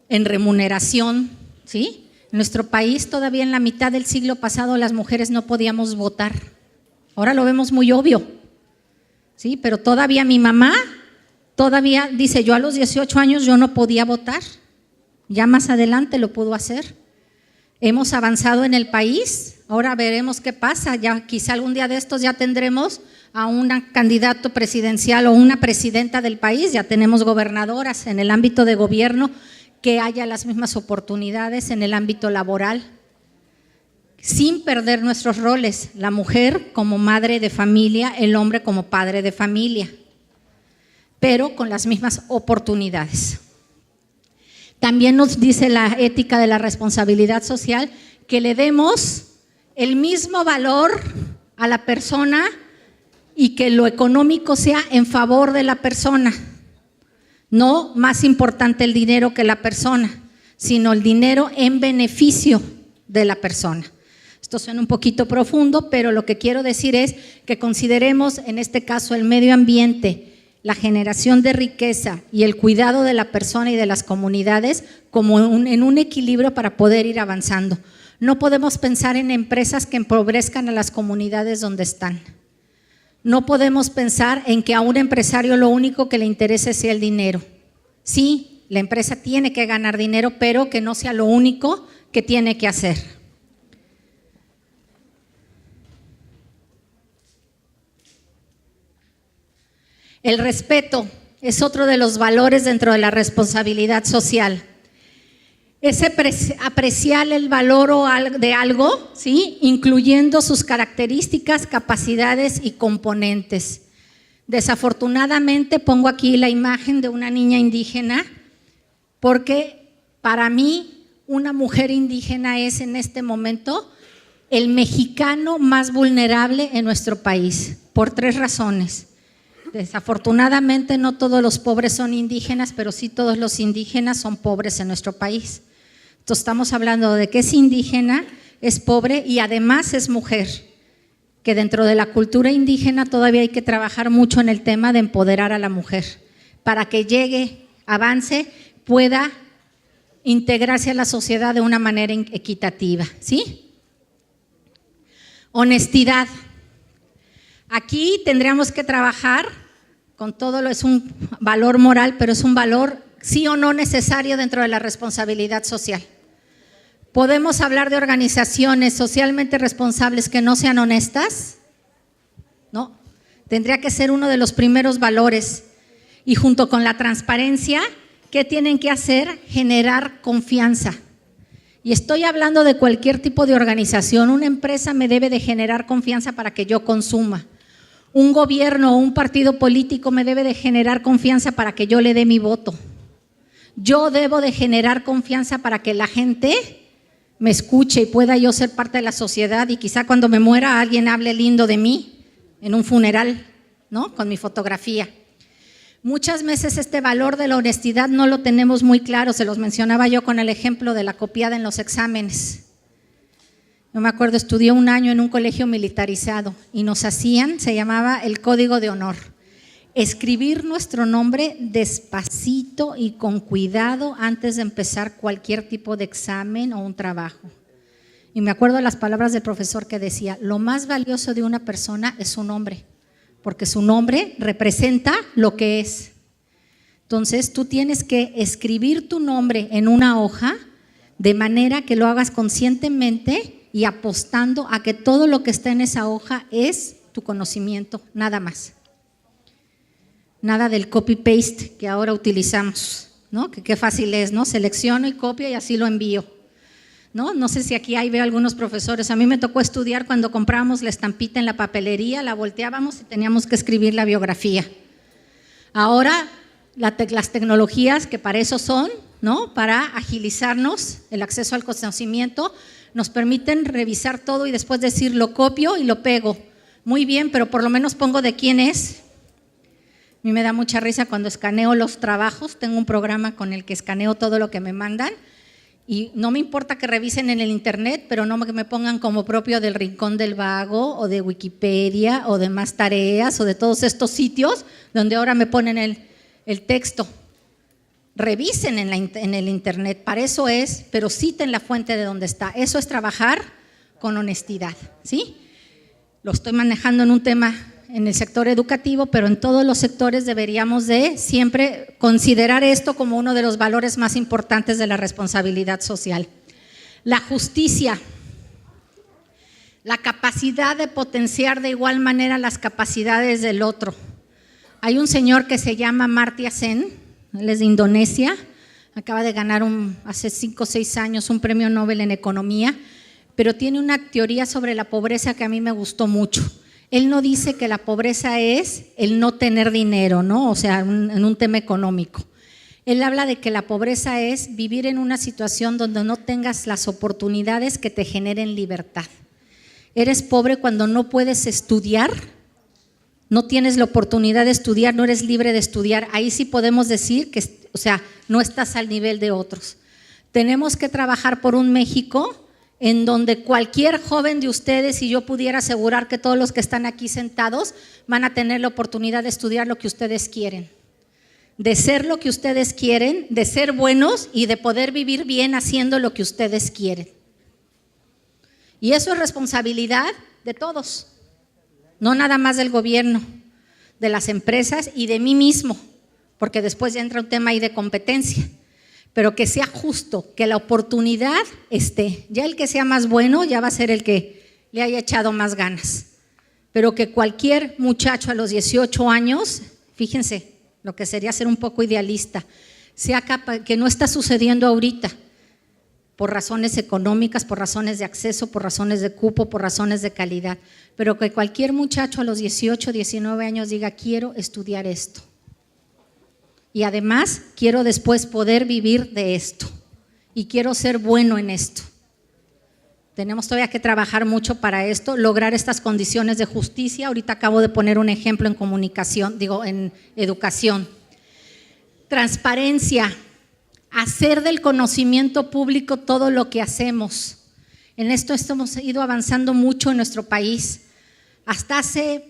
S1: en remuneración, ¿sí? En nuestro país todavía en la mitad del siglo pasado las mujeres no podíamos votar. Ahora lo vemos muy obvio, ¿sí? Pero todavía mi mamá, dice, yo a los 18 años yo no podía votar, ya más adelante lo pudo hacer. Hemos avanzado en el país, ahora veremos qué pasa, ya quizá algún día de estos ya tendremos a un candidato presidencial o una presidenta del país, ya tenemos gobernadoras en el ámbito de gobierno, que haya las mismas oportunidades en el ámbito laboral, sin perder nuestros roles, la mujer como madre de familia, el hombre como padre de familia, pero con las mismas oportunidades. También nos dice la ética de la responsabilidad social que le demos el mismo valor a la persona y que lo económico sea en favor de la persona. No más importante el dinero que la persona, sino el dinero en beneficio de la persona. Esto suena un poquito profundo, pero lo que quiero decir es que consideremos en este caso el medio ambiente, la generación de riqueza y el cuidado de la persona y de las comunidades como en un equilibrio para poder ir avanzando. No podemos pensar en empresas que empobrezcan a las comunidades donde están. No podemos pensar en que a un empresario lo único que le interese sea el dinero. Sí, la empresa tiene que ganar dinero, pero que no sea lo único que tiene que hacer. El respeto es otro de los valores dentro de la responsabilidad social. Es apreciar el valor de algo, ¿sí? Incluyendo sus características, capacidades y componentes. Desafortunadamente pongo aquí la imagen de una niña indígena porque para mí una mujer indígena es en este momento el mexicano más vulnerable en nuestro país, por 3 razones. Desafortunadamente no todos los pobres son indígenas, pero sí todos los indígenas son pobres en nuestro país. Entonces estamos hablando de que es indígena, es pobre y además es mujer, que dentro de la cultura indígena todavía hay que trabajar mucho en el tema de empoderar a la mujer, para que llegue, avance, pueda integrarse a la sociedad de una manera equitativa, ¿sí? Honestidad. Aquí tendríamos que trabajar con todo es un valor moral, pero es un valor sí o no necesario dentro de la responsabilidad social. ¿Podemos hablar de organizaciones socialmente responsables que no sean honestas? No, tendría que ser uno de los primeros valores. Y junto con la transparencia, ¿qué tienen que hacer? Generar confianza. Y estoy hablando de cualquier tipo de organización. Una empresa me debe de generar confianza para que yo consuma. un gobierno o un partido político me debe de generar confianza para que yo le dé mi voto. Yo debo de generar confianza para que la gente me escuche y pueda yo ser parte de la sociedad y quizá cuando me muera alguien hable lindo de mí en un funeral, ¿no? Con mi fotografía. Muchas veces este valor de la honestidad no lo tenemos muy claro, se los mencionaba yo con el ejemplo de la copiada en los exámenes. Yo me acuerdo, estudié un año en un colegio militarizado y nos hacían, se llamaba el Código de Honor, escribir nuestro nombre despacito y con cuidado antes de empezar cualquier tipo de examen o un trabajo. Y me acuerdo las palabras del profesor que decía, lo más valioso de una persona es su nombre, porque su nombre representa lo que es. Entonces tú tienes que escribir tu nombre en una hoja de manera que lo hagas conscientemente y apostando a que todo lo que está en esa hoja es tu conocimiento, nada más. Nada del copy-paste que ahora utilizamos, ¿no? Que qué fácil es, ¿no? Selecciono y copio y así lo envío, ¿no? No sé si aquí veo algunos profesores, a mí me tocó estudiar cuando comprábamos la estampita en la papelería, la volteábamos y teníamos que escribir la biografía. Ahora las tecnologías que para eso son, ¿no? Para agilizarnos el acceso al conocimiento, nos permiten revisar todo y después decir lo copio y lo pego. Muy bien, pero por lo menos pongo de quién es. A mí me da mucha risa cuando escaneo los trabajos, tengo un programa con el que escaneo todo lo que me mandan y no me importa que revisen en el internet, pero no que me pongan como propio del Rincón del Vago o de Wikipedia o de Más Tareas o de todos estos sitios donde ahora me ponen el texto. Revisen en el internet, para eso es, pero citen la fuente de donde está. Eso es trabajar con honestidad, ¿sí? Lo estoy manejando en un tema en el sector educativo, pero en todos los sectores deberíamos de siempre considerar esto como uno de los valores más importantes de la responsabilidad social. La justicia, la capacidad de potenciar de igual manera las capacidades del otro. Hay un señor que se llama Amartya Sen, él es de Indonesia, acaba de ganar hace 5 o 6 años un premio Nobel en economía, pero tiene una teoría sobre la pobreza que a mí me gustó mucho. Él no dice que la pobreza es el no tener dinero, ¿no? O sea, en un tema económico. Él habla de que la pobreza es vivir en una situación donde no tengas las oportunidades que te generen libertad. Eres pobre cuando no puedes estudiar, no tienes la oportunidad de estudiar, no eres libre de estudiar. Ahí sí podemos decir que, o sea, no estás al nivel de otros. Tenemos que trabajar por un México en donde cualquier joven de ustedes, y yo pudiera asegurar que todos los que están aquí sentados van a tener la oportunidad de estudiar lo que ustedes quieren, de ser lo que ustedes quieren, de ser buenos y de poder vivir bien haciendo lo que ustedes quieren. Y eso es responsabilidad de todos, no nada más del gobierno, de las empresas y de mí mismo, porque después ya entra un tema ahí de competencia. Pero que sea justo, que la oportunidad esté. Ya el que sea más bueno ya va a ser el que le haya echado más ganas. Pero que cualquier muchacho a los 18 años, fíjense, lo que sería ser un poco idealista, sea capaz, que no está sucediendo ahorita, por razones económicas, por razones de acceso, por razones de cupo, por razones de calidad, pero que cualquier muchacho a los 18, 19 años diga, quiero estudiar esto. Y además quiero después poder vivir de esto y quiero ser bueno en esto. Tenemos todavía que trabajar mucho para esto, lograr estas condiciones de justicia. Ahorita acabo de poner un ejemplo en comunicación, en educación. Transparencia, hacer del conocimiento público todo lo que hacemos. En esto hemos ido avanzando mucho en nuestro país. Hasta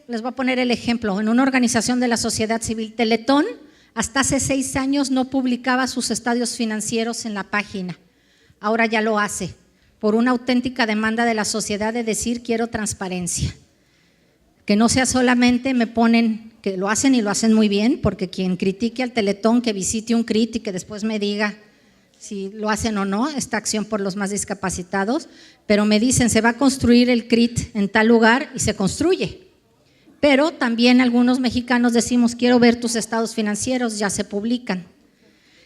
S1: les voy a poner el ejemplo, en una organización de la sociedad civil, Teletón, hasta hace 6 años no publicaba sus estados financieros en la página. Ahora ya lo hace, por una auténtica demanda de la sociedad de decir quiero transparencia. Que no sea solamente me ponen, que lo hacen y lo hacen muy bien, porque quien critique al Teletón, que visite un CRIT y que después me diga si lo hacen o no, esta acción por los más discapacitados, pero me dicen se va a construir el CRIT en tal lugar y se construye. Pero también algunos mexicanos decimos, quiero ver tus estados financieros, ya se publican.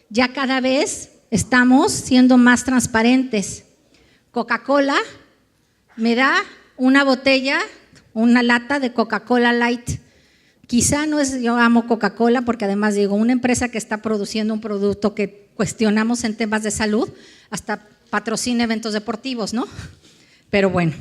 S1: Ya cada vez estamos siendo más transparentes. Coca-Cola me da una botella, una lata de Coca-Cola Light, Quizá no es, yo amo Coca-Cola porque además digo, una empresa que está produciendo un producto que cuestionamos en temas de salud, hasta patrocina eventos deportivos, ¿no? Pero bueno,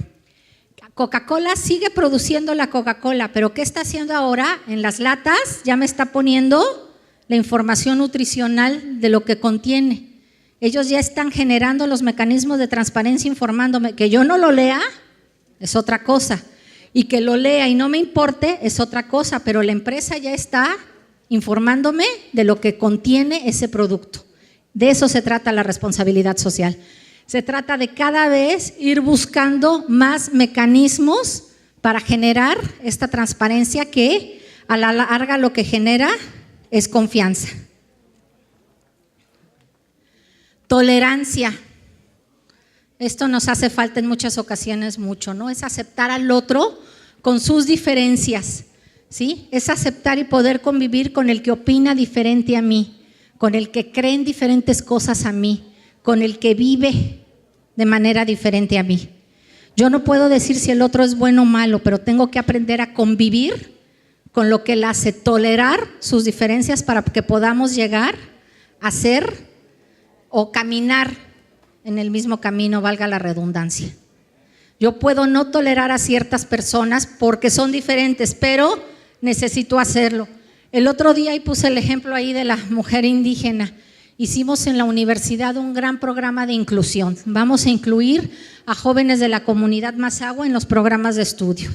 S1: Coca-Cola sigue produciendo la Coca-Cola, pero ¿qué está haciendo ahora? En las latas ya me está poniendo la información nutricional de lo que contiene. Ellos ya están generando los mecanismos de transparencia informándome. Que yo no lo lea es otra cosa, y que lo lea y no me importe es otra cosa, pero la empresa ya está informándome de lo que contiene ese producto. De eso se trata la responsabilidad social. Se trata de cada vez ir buscando más mecanismos para generar esta transparencia que a la larga lo que genera es confianza. Tolerancia. Esto nos hace falta en muchas ocasiones mucho, ¿no? Es aceptar al otro con sus diferencias, ¿sí? Es aceptar y poder convivir con el que opina diferente a mí, con el que cree en diferentes cosas a mí, con el que vive de manera diferente a mí. Yo no puedo decir si el otro es bueno o malo, pero tengo que aprender a convivir con lo que él hace, tolerar sus diferencias para que podamos llegar a ser o caminar en el mismo camino, valga la redundancia. Yo puedo no tolerar a ciertas personas porque son diferentes, pero necesito hacerlo. El otro día, y puse el ejemplo ahí de la mujer indígena, hicimos en la universidad un gran programa de inclusión. Vamos a incluir a jóvenes de la comunidad Mazahua en los programas de estudio,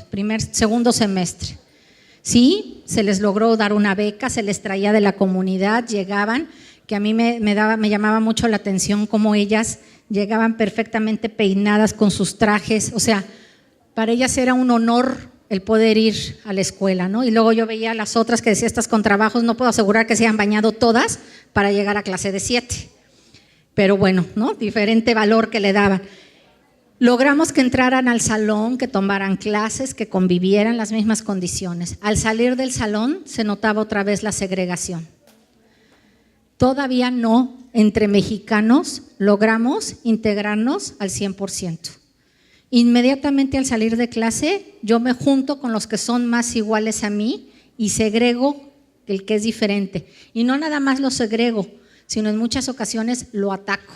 S1: segundo semestre. Sí, se les logró dar una beca, se les traía de la comunidad, llegaban, que a mí me llamaba mucho la atención cómo ellas llegaban perfectamente peinadas con sus trajes, o sea, para ellas era un honor el poder ir a la escuela, ¿no? Y luego yo veía a las otras que decía, estas con trabajos, no puedo asegurar que se hayan bañado todas para llegar a clase de 7, pero bueno, ¿no? Diferente valor que le daban. Logramos que entraran al salón, que tomaran clases, que convivieran en las mismas condiciones. Al salir del salón se notaba otra vez la segregación. Todavía no, entre mexicanos, logramos integrarnos al 100%. Inmediatamente al salir de clase, yo me junto con los que son más iguales a mí y segrego el que es diferente. Y no nada más lo segrego, sino en muchas ocasiones lo ataco.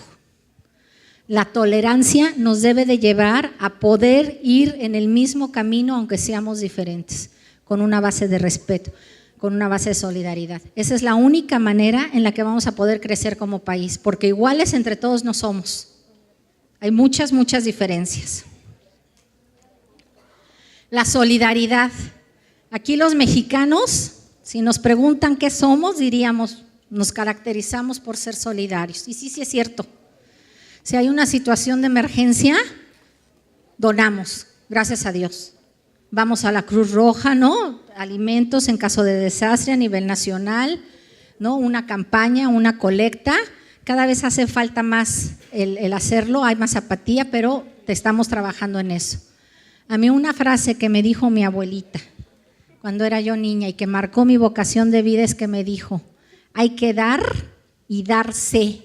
S1: La tolerancia nos debe de llevar a poder ir en el mismo camino aunque seamos diferentes, con una base de respeto, con una base de solidaridad. Esa es la única manera en la que vamos a poder crecer como país, porque iguales entre todos no somos. Hay muchas, muchas diferencias. La solidaridad. Aquí los mexicanos, si nos preguntan qué somos, diríamos, nos caracterizamos por ser solidarios. Y sí, sí es cierto. Si hay una situación de emergencia, donamos, gracias a Dios. Vamos a la Cruz Roja, ¿no? Alimentos en caso de desastre a nivel nacional, ¿no? Una campaña, una colecta. Cada vez hace falta más el hacerlo, hay más apatía, pero estamos trabajando en eso. A mí una frase que me dijo mi abuelita cuando era yo niña y que marcó mi vocación de vida es que me dijo, hay que dar y darse,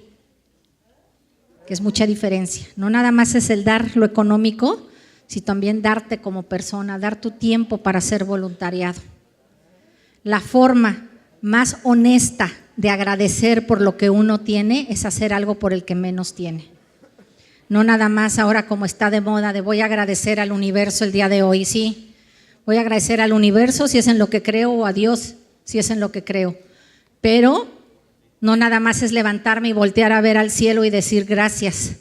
S1: que es mucha diferencia. No nada más es el dar lo económico, sino también darte como persona, dar tu tiempo para hacer voluntariado. La forma más honesta de agradecer por lo que uno tiene es hacer algo por el que menos tiene. No nada más ahora como está de moda de voy a agradecer al universo el día de hoy, sí, voy a agradecer al universo si es en lo que creo o a Dios si es en lo que creo, pero no nada más es levantarme y voltear a ver al cielo y decir gracias,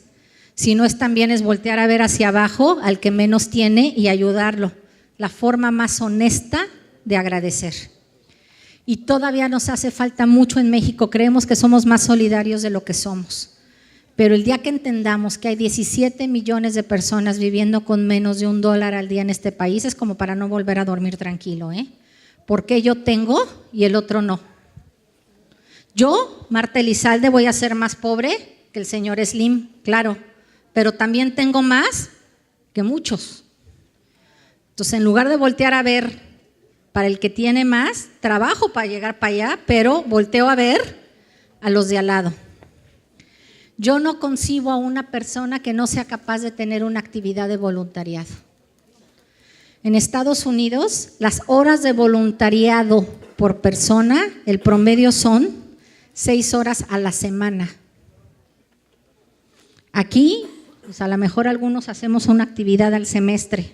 S1: sino es también es voltear a ver hacia abajo al que menos tiene y ayudarlo, la forma más honesta de agradecer. Y todavía nos hace falta mucho en México, creemos que somos más solidarios de lo que somos. Pero el día que entendamos que hay 17 millones de personas viviendo con menos de $1 al día en este país, es como para no volver a dormir tranquilo, ¿eh? Porque yo tengo y el otro no. Yo, Marta Elizalde, voy a ser más pobre que el señor Slim, claro, pero también tengo más que muchos. Entonces, en lugar de voltear a ver para el que tiene más, trabajo para llegar para allá, pero volteo a ver a los de al lado. Yo no concibo a una persona que no sea capaz de tener una actividad de voluntariado. En Estados Unidos, las horas de voluntariado por persona, el promedio son 6 horas a la semana. Aquí, pues a lo mejor algunos hacemos una actividad al semestre.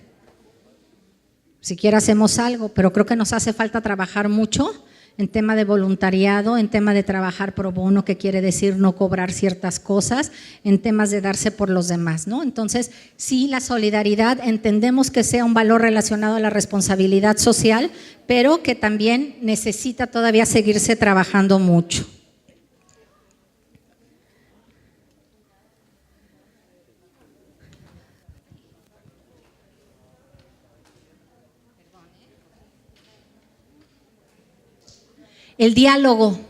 S1: Siquiera hacemos algo, pero creo que nos hace falta trabajar mucho en tema de voluntariado, en tema de trabajar pro bono, que quiere decir no cobrar ciertas cosas, en temas de darse por los demás, ¿no? Entonces, sí, la solidaridad entendemos que sea un valor relacionado a la responsabilidad social, pero que también necesita todavía seguirse trabajando mucho. El diálogo,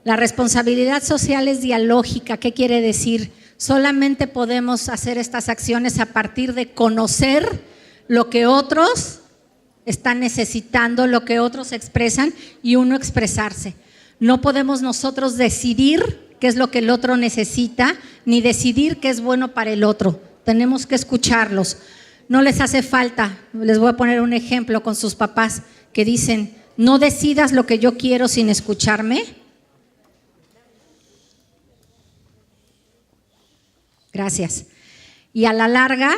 S1: la responsabilidad social es dialógica. ¿Qué quiere decir? Solamente podemos hacer estas acciones a partir de conocer lo que otros están necesitando, lo que otros expresan y uno expresarse. No podemos nosotros decidir qué es lo que el otro necesita, ni decidir qué es bueno para el otro. Tenemos que escucharlos. No les hace falta, les voy a poner un ejemplo con sus papás que dicen: no decidas lo que yo quiero sin escucharme. Gracias. Y a la larga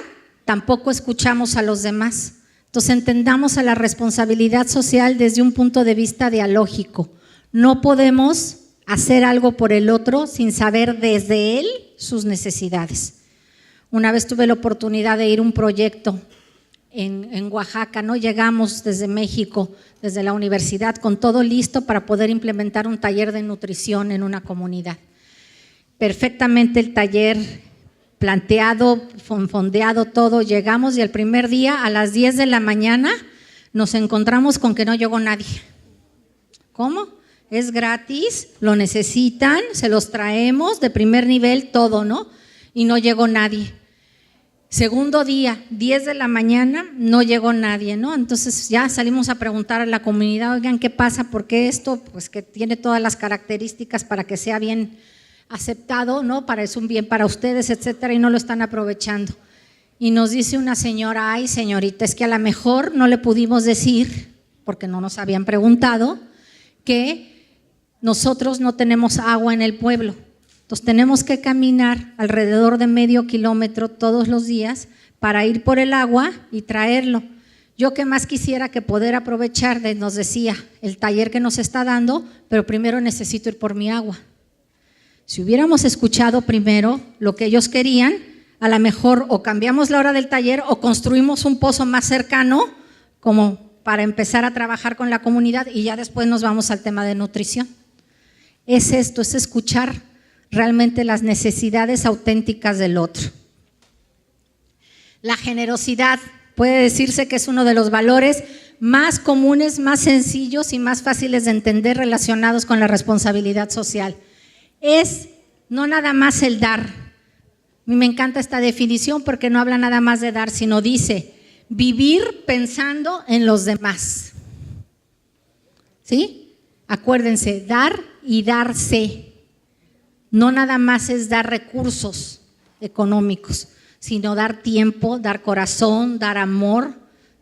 S1: tampoco escuchamos a los demás. Entonces entendamos a la responsabilidad social desde un punto de vista dialógico. No podemos hacer algo por el otro sin saber desde él sus necesidades. Una vez tuve la oportunidad de ir a un proyecto en Oaxaca, ¿no? Llegamos desde México, desde la universidad, con todo listo para poder implementar un taller de nutrición en una comunidad. Perfectamente el taller planteado, fondeado todo. Llegamos y el primer día a las 10 de la mañana nos encontramos con que no llegó nadie. ¿Cómo? Es gratis, lo necesitan, se los traemos de primer nivel, todo, ¿no? Y no llegó nadie. Segundo día, 10 de la mañana, no llegó nadie, ¿no? Entonces ya salimos a preguntar a la comunidad: oigan, ¿qué pasa? ¿Por qué esto? Pues que tiene todas las características para que sea bien aceptado, ¿no? Es un bien para ustedes, etcétera, y no lo están aprovechando. Y nos dice una señora: ay, señorita, es que a lo mejor no le pudimos decir, porque no nos habían preguntado, que nosotros no tenemos agua en el pueblo. Entonces tenemos que caminar alrededor de medio kilómetro todos los días para ir por el agua y traerlo. Yo que más quisiera que poder aprovechar, nos decía, el taller que nos está dando, pero primero necesito ir por mi agua. Si hubiéramos escuchado primero lo que ellos querían, a lo mejor o cambiamos la hora del taller o construimos un pozo más cercano como para empezar a trabajar con la comunidad y ya después nos vamos al tema de nutrición. Es esto, es escuchar realmente las necesidades auténticas del otro. La generosidad puede decirse que es uno de los valores más comunes, más sencillos y más fáciles de entender relacionados con la responsabilidad social. Es no nada más el dar. A mí me encanta esta definición porque no habla nada más de dar, sino dice vivir pensando en los demás. ¿Sí? Acuérdense, dar y darse. No nada más es dar recursos económicos, sino dar tiempo, dar corazón, dar amor,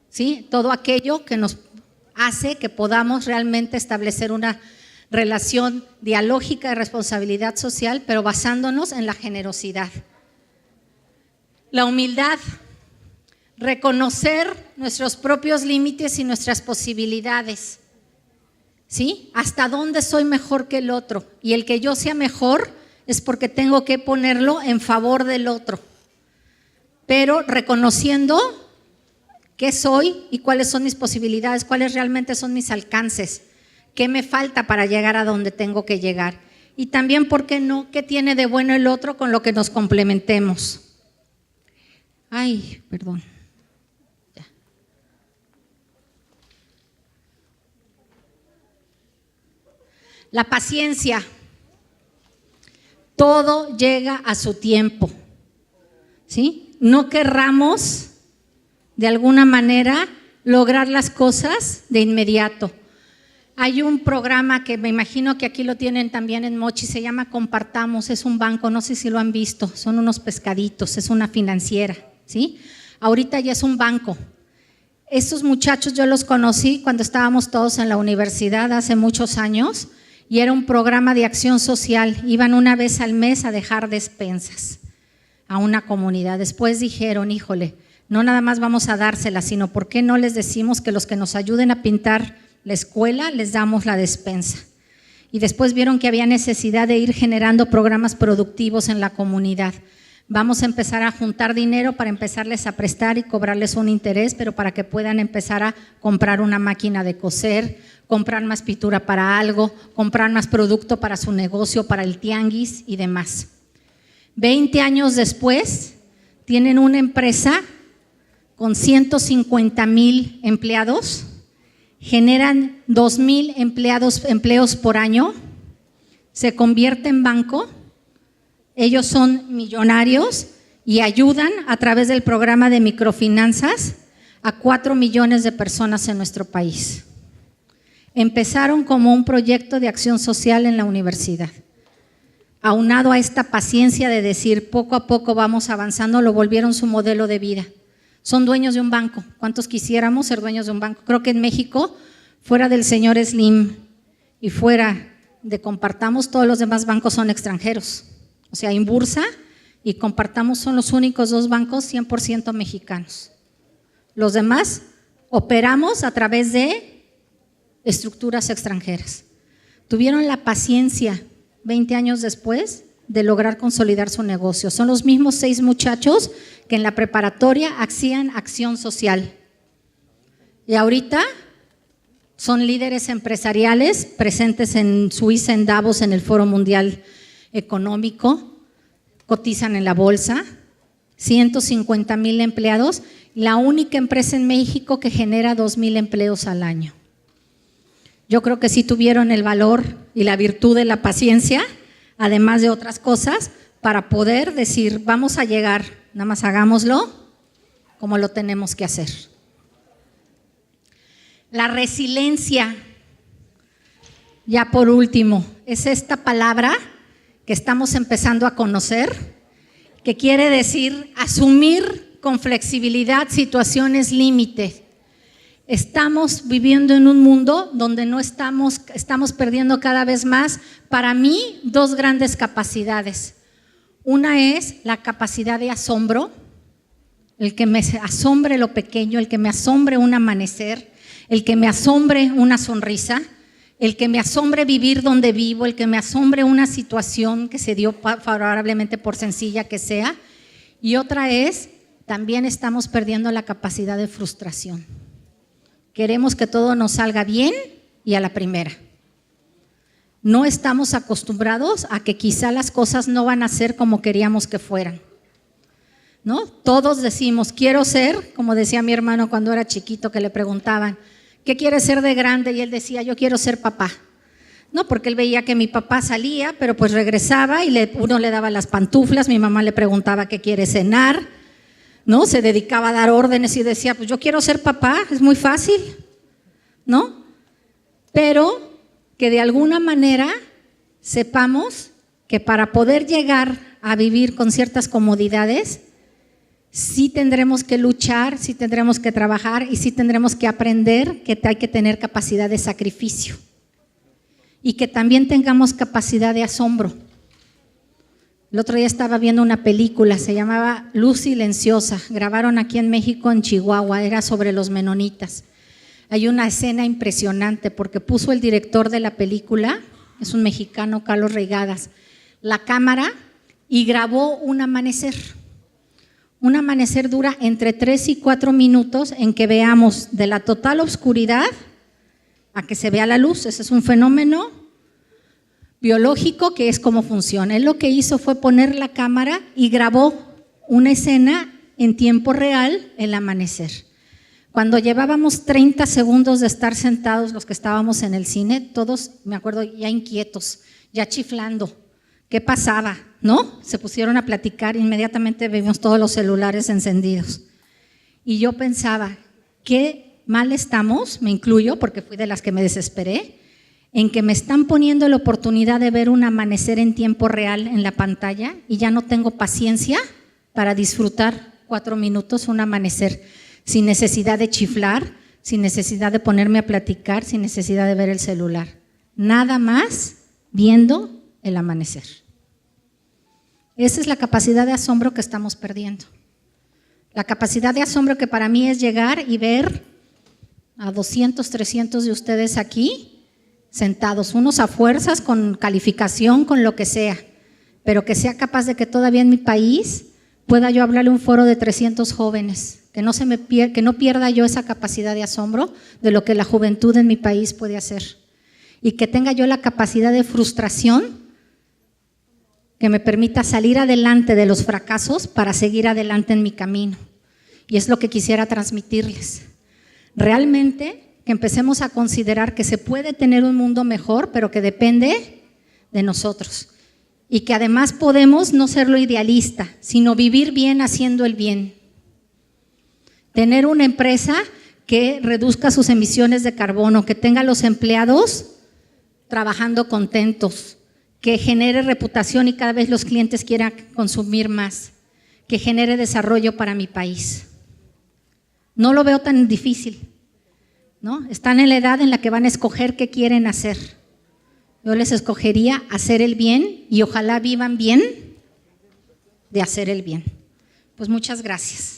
S1: ¿sí? Todo aquello que nos hace que podamos realmente establecer una relación dialógica de responsabilidad social, pero basándonos en la generosidad. La humildad, reconocer nuestros propios límites y nuestras posibilidades, ¿sí? Hasta dónde soy mejor que el otro, y el que yo sea mejor es porque tengo que ponerlo en favor del otro, pero reconociendo qué soy y cuáles son mis posibilidades, cuáles realmente son mis alcances, qué me falta para llegar a donde tengo que llegar, y también, ¿por qué no?, qué tiene de bueno el otro con lo que nos complementemos. Ay, perdón. Ya. La paciencia. Todo llega a su tiempo, ¿sí? No querramos de alguna manera lograr las cosas de inmediato. Hay un programa que me imagino que aquí lo tienen también en Mochi, se llama Compartamos, es un banco, no sé si lo han visto, son unos pescaditos, es una financiera, ¿sí? Ahorita ya es un banco. Estos muchachos yo los conocí cuando estábamos todos en la universidad hace muchos años y era un programa de acción social. Iban una vez al mes a dejar despensas a una comunidad. Después dijeron, híjole, no nada más vamos a dárselas, sino ¿por qué no les decimos que los que nos ayuden a pintar la escuela les damos la despensa? Y después vieron que había necesidad de ir generando programas productivos en la comunidad. Vamos a empezar a juntar dinero para empezarles a prestar y cobrarles un interés, pero para que puedan empezar a comprar una máquina de coser, comprar más pintura para algo, comprar más producto para su negocio, para el tianguis y demás. 20 años después, tienen una empresa con 150,000 empleados, generan 2,000 empleos por año, se convierte en banco. Ellos son millonarios y ayudan a través del programa de microfinanzas a 4 millones de personas en nuestro país. Empezaron como un proyecto de acción social en la universidad. Aunado a esta paciencia de decir poco a poco vamos avanzando, lo volvieron su modelo de vida. Son dueños de un banco. ¿Cuántos quisiéramos ser dueños de un banco? Creo que en México, fuera del señor Slim y fuera de Compartamos, todos los demás bancos son extranjeros. O sea, Inbursa y Compartamos son los únicos 2 bancos 100% mexicanos. Los demás operamos a través de estructuras extranjeras. Tuvieron la paciencia 20 años después de lograr consolidar su negocio. Son los mismos 6 muchachos que en la preparatoria hacían acción social. Y ahorita son líderes empresariales presentes en Suiza, en Davos, en el Foro Mundial Económico, cotizan en la bolsa, 150,000 empleados, la única empresa en México que genera 2,000 empleos al año. Yo creo que sí tuvieron el valor y la virtud de la paciencia, además de otras cosas, para poder decir, vamos a llegar, nada más hagámoslo como lo tenemos que hacer. La resiliencia, ya por último, es esta palabra que estamos empezando a conocer, que quiere decir asumir con flexibilidad situaciones límite. Estamos viviendo en un mundo donde no estamos perdiendo cada vez más, para mí, 2 grandes capacidades. Una es la capacidad de asombro, el que me asombre lo pequeño, el que me asombre un amanecer, el que me asombre una sonrisa, el que me asombre vivir donde vivo, el que me asombre una situación que se dio favorablemente por sencilla que sea. Y otra es, también estamos perdiendo la capacidad de frustración. Queremos que todo nos salga bien y a la primera. No estamos acostumbrados a que quizá las cosas no van a ser como queríamos que fueran, ¿no? Todos decimos, quiero ser, como decía mi hermano cuando era chiquito, que le preguntaban, ¿qué quieres ser de grande? Y él decía, yo quiero ser papá. No, porque él veía que mi papá salía, pero pues regresaba y uno le daba las pantuflas, mi mamá le preguntaba qué quiere cenar, ¿no? Se dedicaba a dar órdenes y decía, pues yo quiero ser papá, es muy fácil, ¿no? Pero que de alguna manera sepamos que para poder llegar a vivir con ciertas comodidades, sí tendremos que luchar, sí tendremos que trabajar y sí tendremos que aprender que hay que tener capacidad de sacrificio y que también tengamos capacidad de asombro. El otro día estaba viendo una película, se llamaba Luz Silenciosa, grabaron aquí en México, en Chihuahua, era sobre los menonitas. Hay una escena impresionante porque puso el director de la película, es un mexicano, Carlos Reigadas, la cámara y grabó un amanecer. Un amanecer dura entre 3 y 4 minutos en que veamos de la total oscuridad a que se vea la luz. Ese es un fenómeno biológico que es cómo funciona. Él lo que hizo fue poner la cámara y grabó una escena en tiempo real, el amanecer. Cuando llevábamos 30 segundos de estar sentados los que estábamos en el cine, todos, me acuerdo, ya inquietos, ya chiflando. ¿Qué pasaba? ¿No? Se pusieron a platicar, inmediatamente vimos todos los celulares encendidos. Y yo pensaba, qué mal estamos, me incluyo porque fui de las que me desesperé, en que me están poniendo la oportunidad de ver un amanecer en tiempo real en la pantalla y ya no tengo paciencia para disfrutar 4 minutos un amanecer. sin necesidad de chiflar, sin necesidad de ponerme a platicar, sin necesidad de ver el celular. Nada más viendo el amanecer. Esa es la capacidad de asombro que estamos perdiendo. La capacidad de asombro que para mí es llegar y ver a 200, 300 de ustedes aquí, sentados, unos a fuerzas, con calificación, con lo que sea, pero que sea capaz de que todavía en mi país pueda yo hablarle a un foro de 300 jóvenes, que no pierda yo esa capacidad de asombro de lo que la juventud en mi país puede hacer, y que tenga yo la capacidad de frustración que me permita salir adelante de los fracasos para seguir adelante en mi camino. Y es lo que quisiera transmitirles. Realmente que empecemos a considerar que se puede tener un mundo mejor, pero que depende de nosotros. Y que además podemos no ser lo idealista, sino vivir bien haciendo el bien. Tener una empresa que reduzca sus emisiones de carbono, que tenga a los empleados trabajando contentos, que genere reputación y cada vez los clientes quieran consumir más, que genere desarrollo para mi país. No lo veo tan difícil, ¿no? Están en la edad en la que van a escoger qué quieren hacer. Yo les escogería hacer el bien y ojalá vivan bien de hacer el bien. Pues muchas gracias.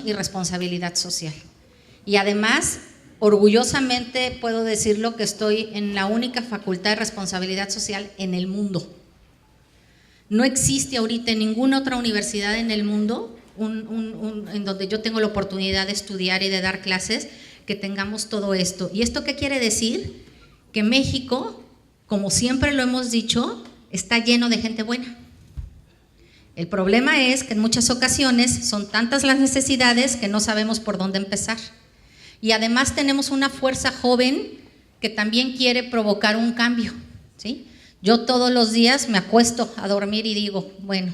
S1: Y responsabilidad social. Y además, orgullosamente puedo decirlo que estoy en la única facultad de responsabilidad social en el mundo. No existe ahorita en ninguna otra universidad en el mundo en donde yo tengo la oportunidad de estudiar y de dar clases que tengamos todo esto. ¿Y esto qué quiere decir? Que México, como siempre lo hemos dicho, está lleno de gente buena. El problema es que en muchas ocasiones son tantas las necesidades que no sabemos por dónde empezar. Y además tenemos una fuerza joven que también quiere provocar un cambio, ¿sí? Yo todos los días me acuesto a dormir y digo, bueno,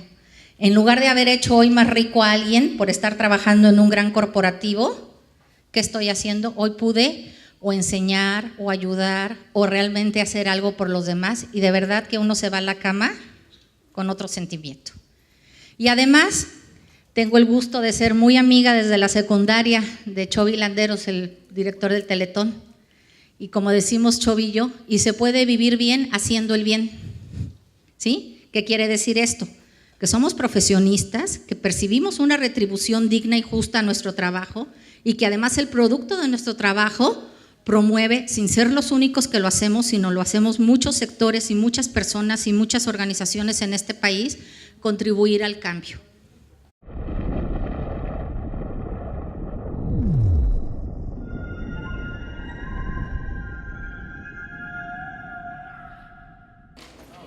S1: en lugar de haber hecho hoy más rico a alguien por estar trabajando en un gran corporativo, ¿qué estoy haciendo? Hoy pude o enseñar o ayudar o realmente hacer algo por los demás, y de verdad que uno se va a la cama con otro sentimiento. Y además, tengo el gusto de ser muy amiga desde la secundaria de Chovy Landeros, el director del Teletón. Y como decimos Chovy y yo, y se puede vivir bien haciendo el bien. ¿Sí? ¿Qué quiere decir esto? Que somos profesionistas, que percibimos una retribución digna y justa a nuestro trabajo, y que además el producto de nuestro trabajo promueve, sin ser los únicos que lo hacemos, sino lo hacemos muchos sectores y muchas personas y muchas organizaciones en este país, contribuir al cambio.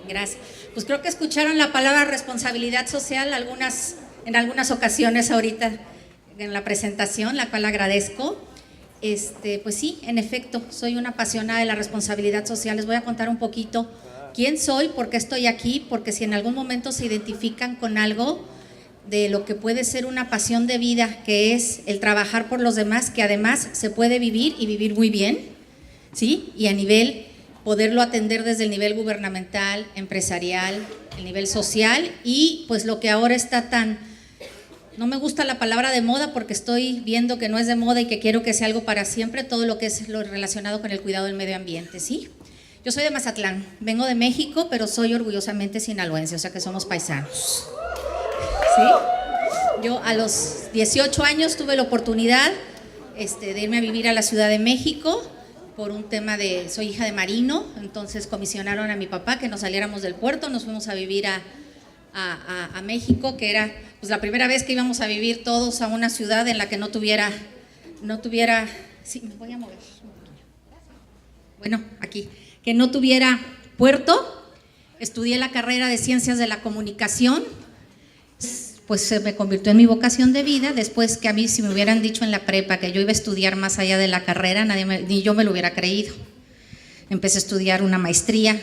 S1: Gracias. Pues creo que escucharon la palabra responsabilidad social en algunas ocasiones ahorita en la presentación, la cual agradezco. Pues sí, en efecto, soy una apasionada de la responsabilidad social. Les voy a contar un poquito quién soy, por qué estoy aquí, porque si en algún momento se identifican con algo de lo que puede ser una pasión de vida, que es el trabajar por los demás, que además se puede vivir y vivir muy bien, ¿sí? Y a nivel, poderlo atender desde el nivel gubernamental, empresarial, el nivel social, y pues lo que ahora está tan, no me gusta la palabra de moda porque estoy viendo que no es de moda y que quiero que sea algo para siempre, todo lo que es lo relacionado con el cuidado del medio ambiente, ¿sí? Yo soy de Mazatlán, vengo de México, pero soy orgullosamente sinaloense, o sea que somos paisanos, ¿sí? Yo a los 18 años tuve la oportunidad de irme a vivir a la Ciudad de México por un tema de, soy hija de marino, entonces comisionaron a mi papá que nos saliéramos del puerto, nos fuimos a vivir a México, que era pues la primera vez que íbamos a vivir todos a una ciudad en la que no tuviera, sí, me voy a mover, bueno, aquí, que no tuviera puerto. Estudié la carrera de Ciencias de la Comunicación, pues se me convirtió en mi vocación de vida. Después, que a mí si me hubieran dicho en la prepa que yo iba a estudiar más allá de la carrera, ni yo me lo hubiera creído. Empecé a estudiar una maestría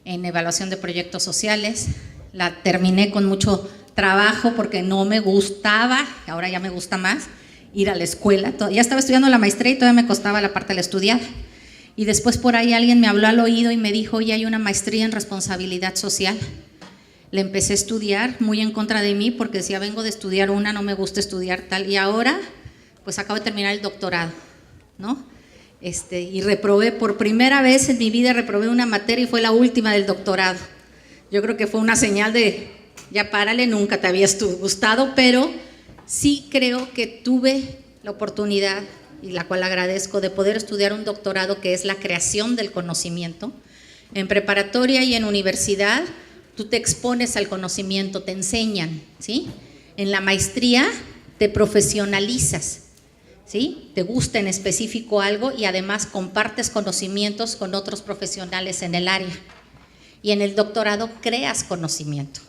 S1: en evaluación de proyectos sociales. La terminé con mucho trabajo porque no me gustaba, ahora ya me gusta más, ir a la escuela. Ya estaba estudiando la maestría y todavía me costaba la parte de la estudiar. Y después por ahí alguien me habló al oído y me dijo, oye, hay una maestría en responsabilidad social. Le empecé a estudiar muy en contra de mí porque decía, vengo de estudiar una, no me gusta estudiar tal. Y ahora, pues acabo de terminar el doctorado, ¿no? Y reprobé, por primera vez en mi vida reprobé una materia y fue la última del doctorado. Yo creo que fue una señal de, ya párale, nunca te había gustado, pero sí creo que tuve la oportunidad, y la cual agradezco, de poder estudiar un doctorado que es la creación del conocimiento. En preparatoria y en universidad, tú te expones al conocimiento, te enseñan, ¿sí? En la maestría te profesionalizas, ¿sí? Te gusta en específico algo y además compartes conocimientos con otros profesionales en el área. Y en el doctorado creas conocimiento.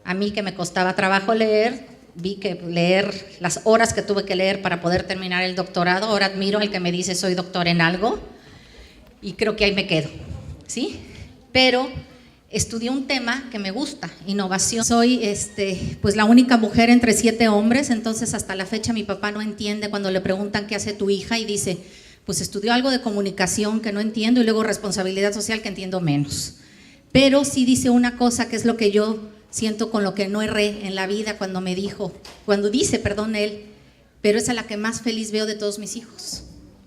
S1: A mí, que me costaba trabajo leer, vi que leer las horas que tuve que leer para poder terminar el doctorado, ahora admiro al que me dice soy doctor en algo y creo que ahí me quedo, ¿sí? Pero estudié un tema que me gusta, innovación. Soy pues la única mujer entre 7 hombres, entonces hasta la fecha mi papá no entiende cuando le preguntan qué hace tu hija y dice, pues estudió algo de comunicación que no entiendo y luego responsabilidad social que entiendo menos. Pero sí dice una cosa que es lo que yo siento con lo que no erré en la vida cuando dice él, pero es a la que más feliz veo de todos mis hijos.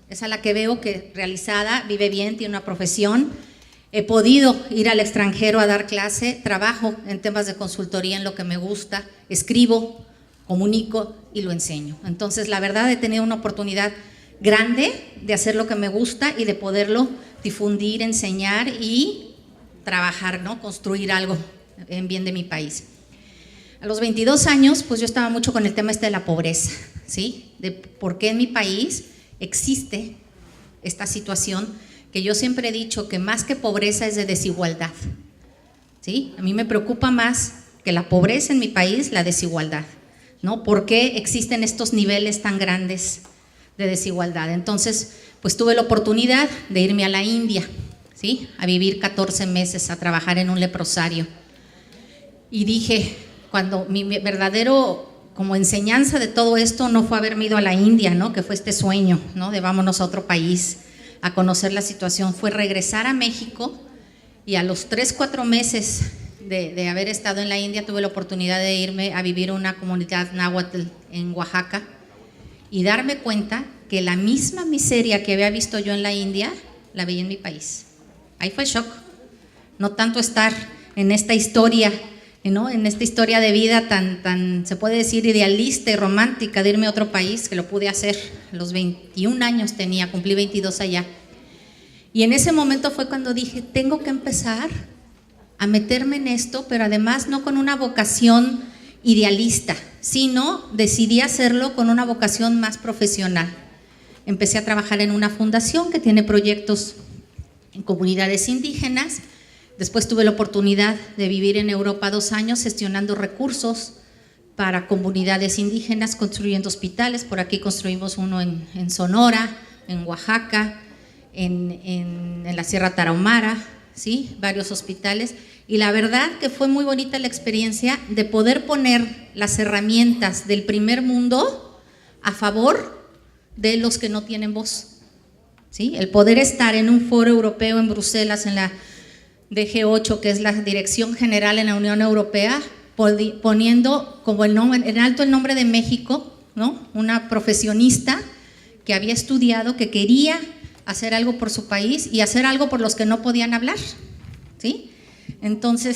S1: Es a la que veo que realizada, vive bien, tiene una profesión. He podido ir al extranjero a dar clase, trabajo en temas de consultoría en lo que me gusta, escribo, comunico y lo enseño. Entonces, la verdad, he tenido una oportunidad grande de hacer lo que me gusta y de poderlo difundir, enseñar y trabajar, ¿no? Construir algo en bien de mi país. A los 22 años, pues yo estaba mucho con el tema de la pobreza, ¿sí? De por qué en mi país existe esta situación que yo siempre he dicho que más que pobreza es de desigualdad, ¿sí? A mí me preocupa más que la pobreza en mi país, la desigualdad, ¿no? ¿Por qué existen estos niveles tan grandes de desigualdad? Entonces, pues tuve la oportunidad de irme a la India, ¿sí? A vivir 14 meses, a trabajar en un leprosario. Y dije, cuando mi verdadero como enseñanza de todo esto no fue haberme ido a la India, ¿no? Que fue este sueño, ¿no? De vámonos a otro país a conocer la situación, fue regresar a México y a los 3-4 meses de haber estado en la India tuve la oportunidad de irme a vivir una comunidad náhuatl en Oaxaca y darme cuenta que la misma miseria que había visto yo en la India la veía en mi país. Ahí fue el shock, no tanto estar en esta historia, ¿no? En esta historia de vida tan, se puede decir, idealista y romántica de irme a otro país, que lo pude hacer. A los 21 años tenía, cumplí 22 allá. Y en ese momento fue cuando dije, tengo que empezar a meterme en esto, pero además no con una vocación idealista, sino decidí hacerlo con una vocación más profesional. Empecé a trabajar en una fundación que tiene proyectos en comunidades indígenas. Después tuve la oportunidad de vivir en Europa 2 años gestionando recursos para comunidades indígenas, construyendo hospitales. Por aquí construimos uno en Sonora, en Oaxaca, en la Sierra Tarahumara, ¿sí? Varios hospitales. Y la verdad que fue muy bonita la experiencia de poder poner las herramientas del primer mundo a favor de los que no tienen voz, ¿sí? El poder estar en un foro europeo en Bruselas, en la DG8, que es la Dirección General en la Unión Europea, poniendo como en alto el nombre de México, ¿no? Una profesionista que había estudiado, que quería hacer algo por su país y hacer algo por los que no podían hablar, ¿sí? Entonces